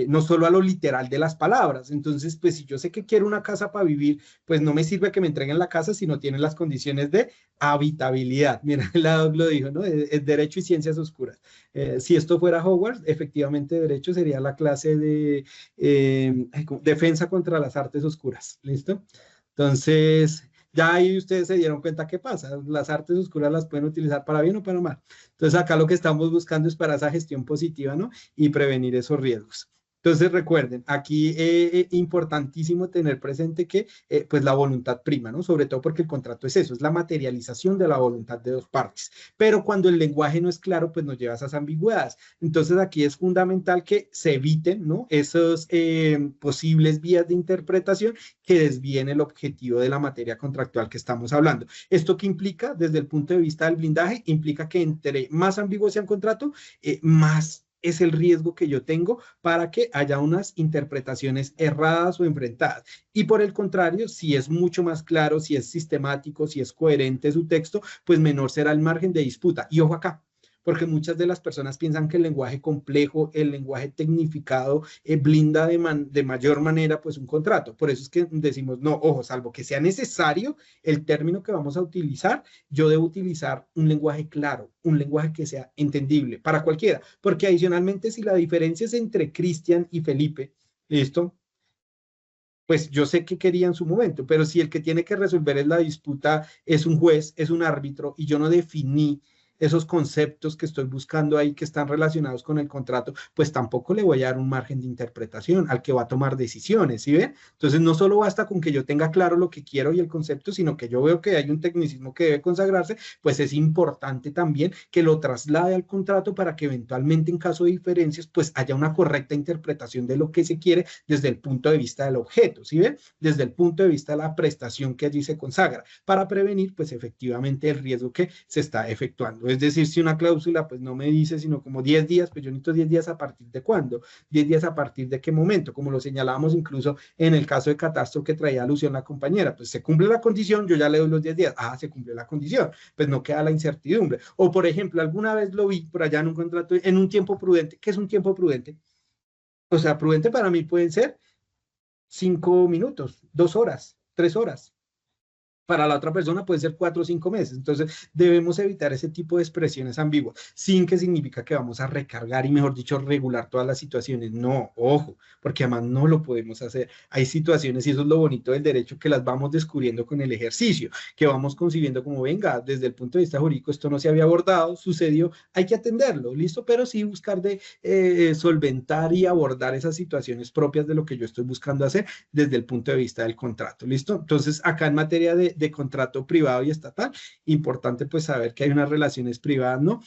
No solo a lo literal de las palabras. Entonces, pues si yo sé que quiero una casa para vivir, pues no me sirve que me entreguen la casa si no tienen las condiciones de habitabilidad. Mira, la doc lo dijo, ¿no? Es derecho y ciencias oscuras. Si esto fuera Hogwarts, efectivamente derecho sería la clase de defensa contra las artes oscuras. ¿Listo? Entonces, ya ahí ustedes se dieron cuenta qué pasa. Las artes oscuras las pueden utilizar para bien o para mal. Entonces, acá lo que estamos buscando es para esa gestión positiva, ¿no? Y prevenir esos riesgos. Entonces recuerden, aquí importantísimo tener presente que pues la voluntad prima, ¿no? Sobre todo porque el contrato es eso, es la materialización de la voluntad de dos partes. Pero cuando el lenguaje no es claro, pues nos lleva a esas ambigüedades. Entonces aquí es fundamental que se eviten, ¿no? Esos posibles vías de interpretación que desvíen el objetivo de la materia contractual que estamos hablando. ¿Esto qué implica? Desde el punto de vista del blindaje, implica que entre más ambiguo sea un contrato, más es el riesgo que yo tengo para que haya unas interpretaciones erradas o enfrentadas. Y por el contrario, si es mucho más claro, si es sistemático, si es coherente su texto, pues menor será el margen de disputa. Y ojo acá, porque muchas de las personas piensan que el lenguaje complejo, el lenguaje tecnificado, blinda de mayor manera pues un contrato. Por eso es que decimos, no, ojo, salvo que sea necesario el término que vamos a utilizar, yo debo utilizar un lenguaje claro, un lenguaje que sea entendible para cualquiera, porque adicionalmente si la diferencia es entre Cristian y Felipe, ¿listo? Pues yo sé qué quería en su momento, pero si el que tiene que resolver es la disputa, es un juez, es un árbitro, y yo no definí esos conceptos que estoy buscando ahí que están relacionados con el contrato, pues tampoco le voy a dar un margen de interpretación al que va a tomar decisiones, ¿sí ven? Entonces no solo basta con que yo tenga claro lo que quiero y el concepto, sino que yo veo que hay un tecnicismo que debe consagrarse, pues es importante también que lo traslade al contrato para que eventualmente en caso de diferencias, pues haya una correcta interpretación de lo que se quiere desde el punto de vista del objeto, ¿sí ven? Desde el punto de vista de la prestación que allí se consagra, para prevenir, pues efectivamente el riesgo que se está efectuando. Es decir, si una cláusula pues no me dice sino como 10 días, pues yo necesito 10 días a partir de cuándo, 10 días a partir de qué momento, como lo señalábamos incluso en el caso de catastro que traía alusión la compañera, pues se cumple la condición, yo ya le doy los 10 días, se cumplió la condición, pues no queda la incertidumbre. O por ejemplo, alguna vez lo vi por allá en un contrato, en un tiempo prudente. ¿Qué es un tiempo prudente? O sea, prudente para mí pueden ser 5 minutos, 2 horas, 3 horas. Para la otra persona puede ser 4 o 5 meses. Entonces, debemos evitar ese tipo de expresiones ambiguas, sin que significa que vamos a recargar y, mejor dicho, regular todas las situaciones. No, ojo, porque además no lo podemos hacer. Hay situaciones, y eso es lo bonito del derecho, que las vamos descubriendo con el ejercicio, que vamos concibiendo como, venga, desde el punto de vista jurídico, esto no se había abordado, sucedió, hay que atenderlo, ¿listo? Pero sí buscar de solventar y abordar esas situaciones propias de lo que yo estoy buscando hacer desde el punto de vista del contrato, ¿listo? Entonces, acá en materia de contrato privado y estatal, importante pues saber que hay unas relaciones privadas, ¿no?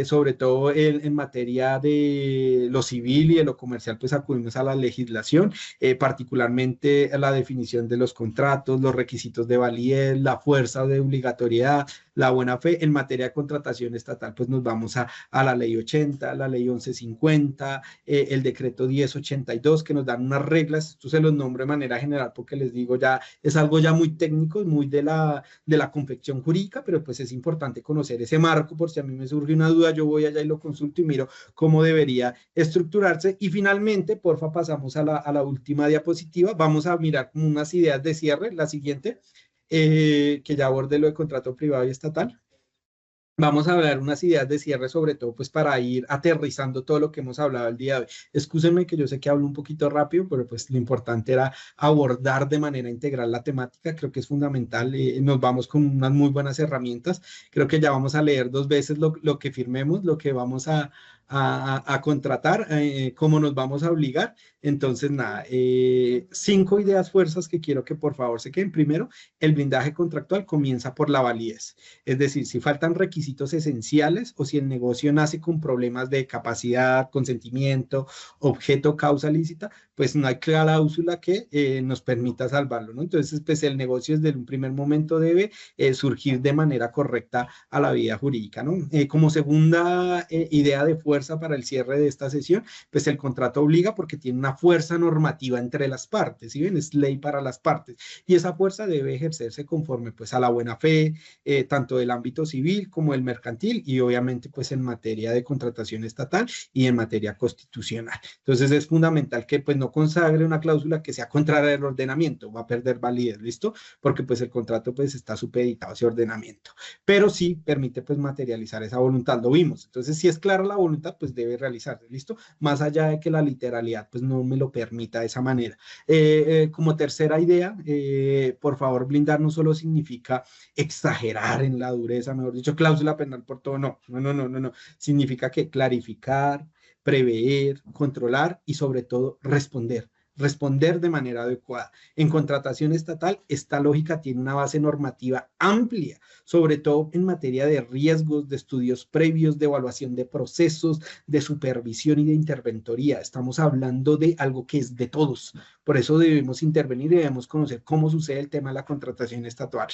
Sobre todo en materia de lo civil y de lo comercial, pues acudimos a la legislación, particularmente a la definición de los contratos, los requisitos de validez, la fuerza de obligatoriedad, la buena fe. En materia de contratación estatal, pues nos vamos a la ley 80, la ley 1150, el decreto 1082, que nos dan unas reglas, esto se los nombro de manera general porque les digo ya, es algo ya muy técnico, muy de la confección jurídica, pero pues es importante conocer ese marco por si a mí me surge una duda, yo voy allá y lo consulto y miro cómo debería estructurarse. Y finalmente, porfa, pasamos a la última diapositiva, vamos a mirar como unas ideas de cierre, la siguiente, que ya aborde lo de contrato privado y estatal. vamos a hablar unas ideas de cierre, sobre todo pues para ir aterrizando todo lo que hemos hablado el día de hoy. Excúsenme que yo sé que hablo un poquito rápido, pero pues lo importante era abordar de manera integral la temática. Creo que es fundamental. Nos vamos con unas muy buenas herramientas. Creo que ya vamos a leer 2 veces lo que firmemos, lo que vamos a contratar, cómo nos vamos a obligar. Entonces, nada, 5 ideas fuerzas que quiero que por favor se queden. Primero, el blindaje contractual comienza por la validez. Es decir, si faltan requisitos esenciales o si el negocio nace con problemas de capacidad, consentimiento, objeto, causa lícita, pues no hay cláusula que nos permita salvarlo, ¿no? Entonces, pues el negocio desde un primer momento debe surgir de manera correcta a la vida jurídica, ¿no? Como segunda idea de fuerza para el cierre de esta sesión, pues el contrato obliga porque tiene una fuerza normativa entre las partes, ¿sí ven? Es ley para las partes y esa fuerza debe ejercerse conforme pues a la buena fe, tanto del ámbito civil como el mercantil y obviamente pues en materia de contratación estatal y en materia constitucional. Entonces es fundamental que pues no consagre una cláusula que sea contraria al ordenamiento, va a perder validez, ¿listo? Porque pues el contrato pues está supeditado a ese ordenamiento, pero sí permite pues materializar esa voluntad, lo vimos. Entonces si es clara la voluntad pues debe realizarse, ¿listo? Más allá de que la literalidad pues no me lo permita de esa manera. Como tercera idea, por favor, blindar no solo significa exagerar en la dureza, mejor dicho, cláusula penal por todo, no. Significa que clarificar, prever, controlar y sobre todo responder de manera adecuada. En contratación estatal, esta lógica tiene una base normativa amplia, sobre todo en materia de riesgos, de estudios previos, de evaluación de procesos, de supervisión y de interventoría. Estamos hablando de algo que es de todos. Por eso debemos intervenir y debemos conocer cómo sucede el tema de la contratación estatal.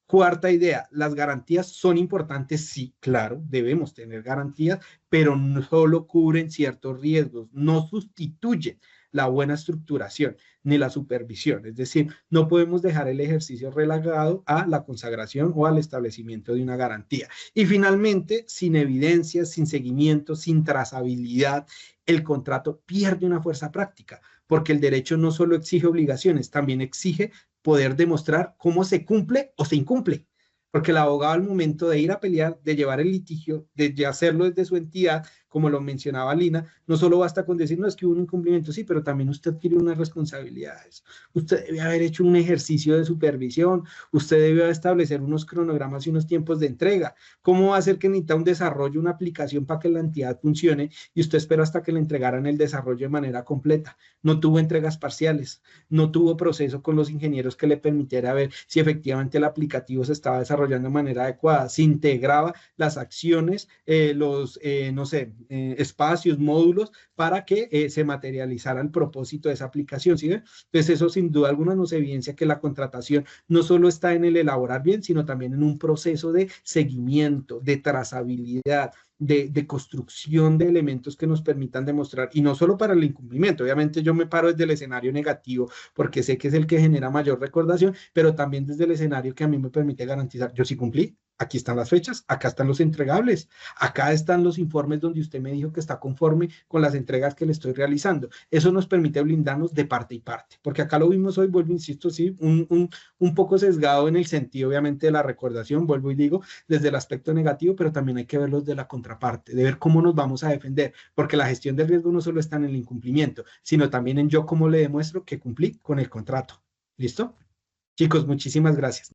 Cuarta idea, las garantías son importantes, sí, claro, debemos tener garantías, pero no solo cubren ciertos riesgos, no sustituyen la buena estructuración ni la supervisión. Es decir, no podemos dejar el ejercicio relegado a la consagración o al establecimiento de una garantía. Y finalmente, sin evidencias, sin seguimiento, sin trazabilidad, el contrato pierde una fuerza práctica, porque el derecho no solo exige obligaciones, también exige poder demostrar cómo se cumple o se incumple. Porque el abogado al momento de ir a pelear, de llevar el litigio, de hacerlo desde su entidad, como lo mencionaba Lina, no solo basta con decir, no, es que hubo un incumplimiento, sí, pero también usted adquiere unas responsabilidades. Usted debe haber hecho un ejercicio de supervisión, usted debe establecer unos cronogramas y unos tiempos de entrega. ¿Cómo va a hacer que necesita un desarrollo, una aplicación para que la entidad funcione y usted espera hasta que le entregaran el desarrollo de manera completa? No tuvo entregas parciales, no tuvo proceso con los ingenieros que le permitiera ver si efectivamente el aplicativo se estaba desarrollando de manera adecuada, si integraba las acciones, espacios, módulos, para que se materializara el propósito de esa aplicación, ¿sí ven? Entonces eso sin duda alguna nos evidencia que la contratación no solo está en el elaborar bien, sino también en un proceso de seguimiento, de trazabilidad, de construcción de elementos que nos permitan demostrar, y no solo para el incumplimiento, obviamente yo me paro desde el escenario negativo porque sé que es el que genera mayor recordación, pero también desde el escenario que a mí me permite garantizar, yo sí cumplí, aquí están las fechas, acá están los entregables, acá están los informes donde usted me dijo que está conforme con las entregas que le estoy realizando. Eso nos permite blindarnos de parte y parte, porque acá lo vimos hoy, vuelvo, insisto, sí, un poco sesgado en el sentido, obviamente, de la recordación, vuelvo y digo, desde el aspecto negativo, pero también hay que verlos de la contraparte, de ver cómo nos vamos a defender, porque la gestión del riesgo no solo está en el incumplimiento, sino también en yo cómo le demuestro que cumplí con el contrato. ¿Listo? Chicos, muchísimas gracias.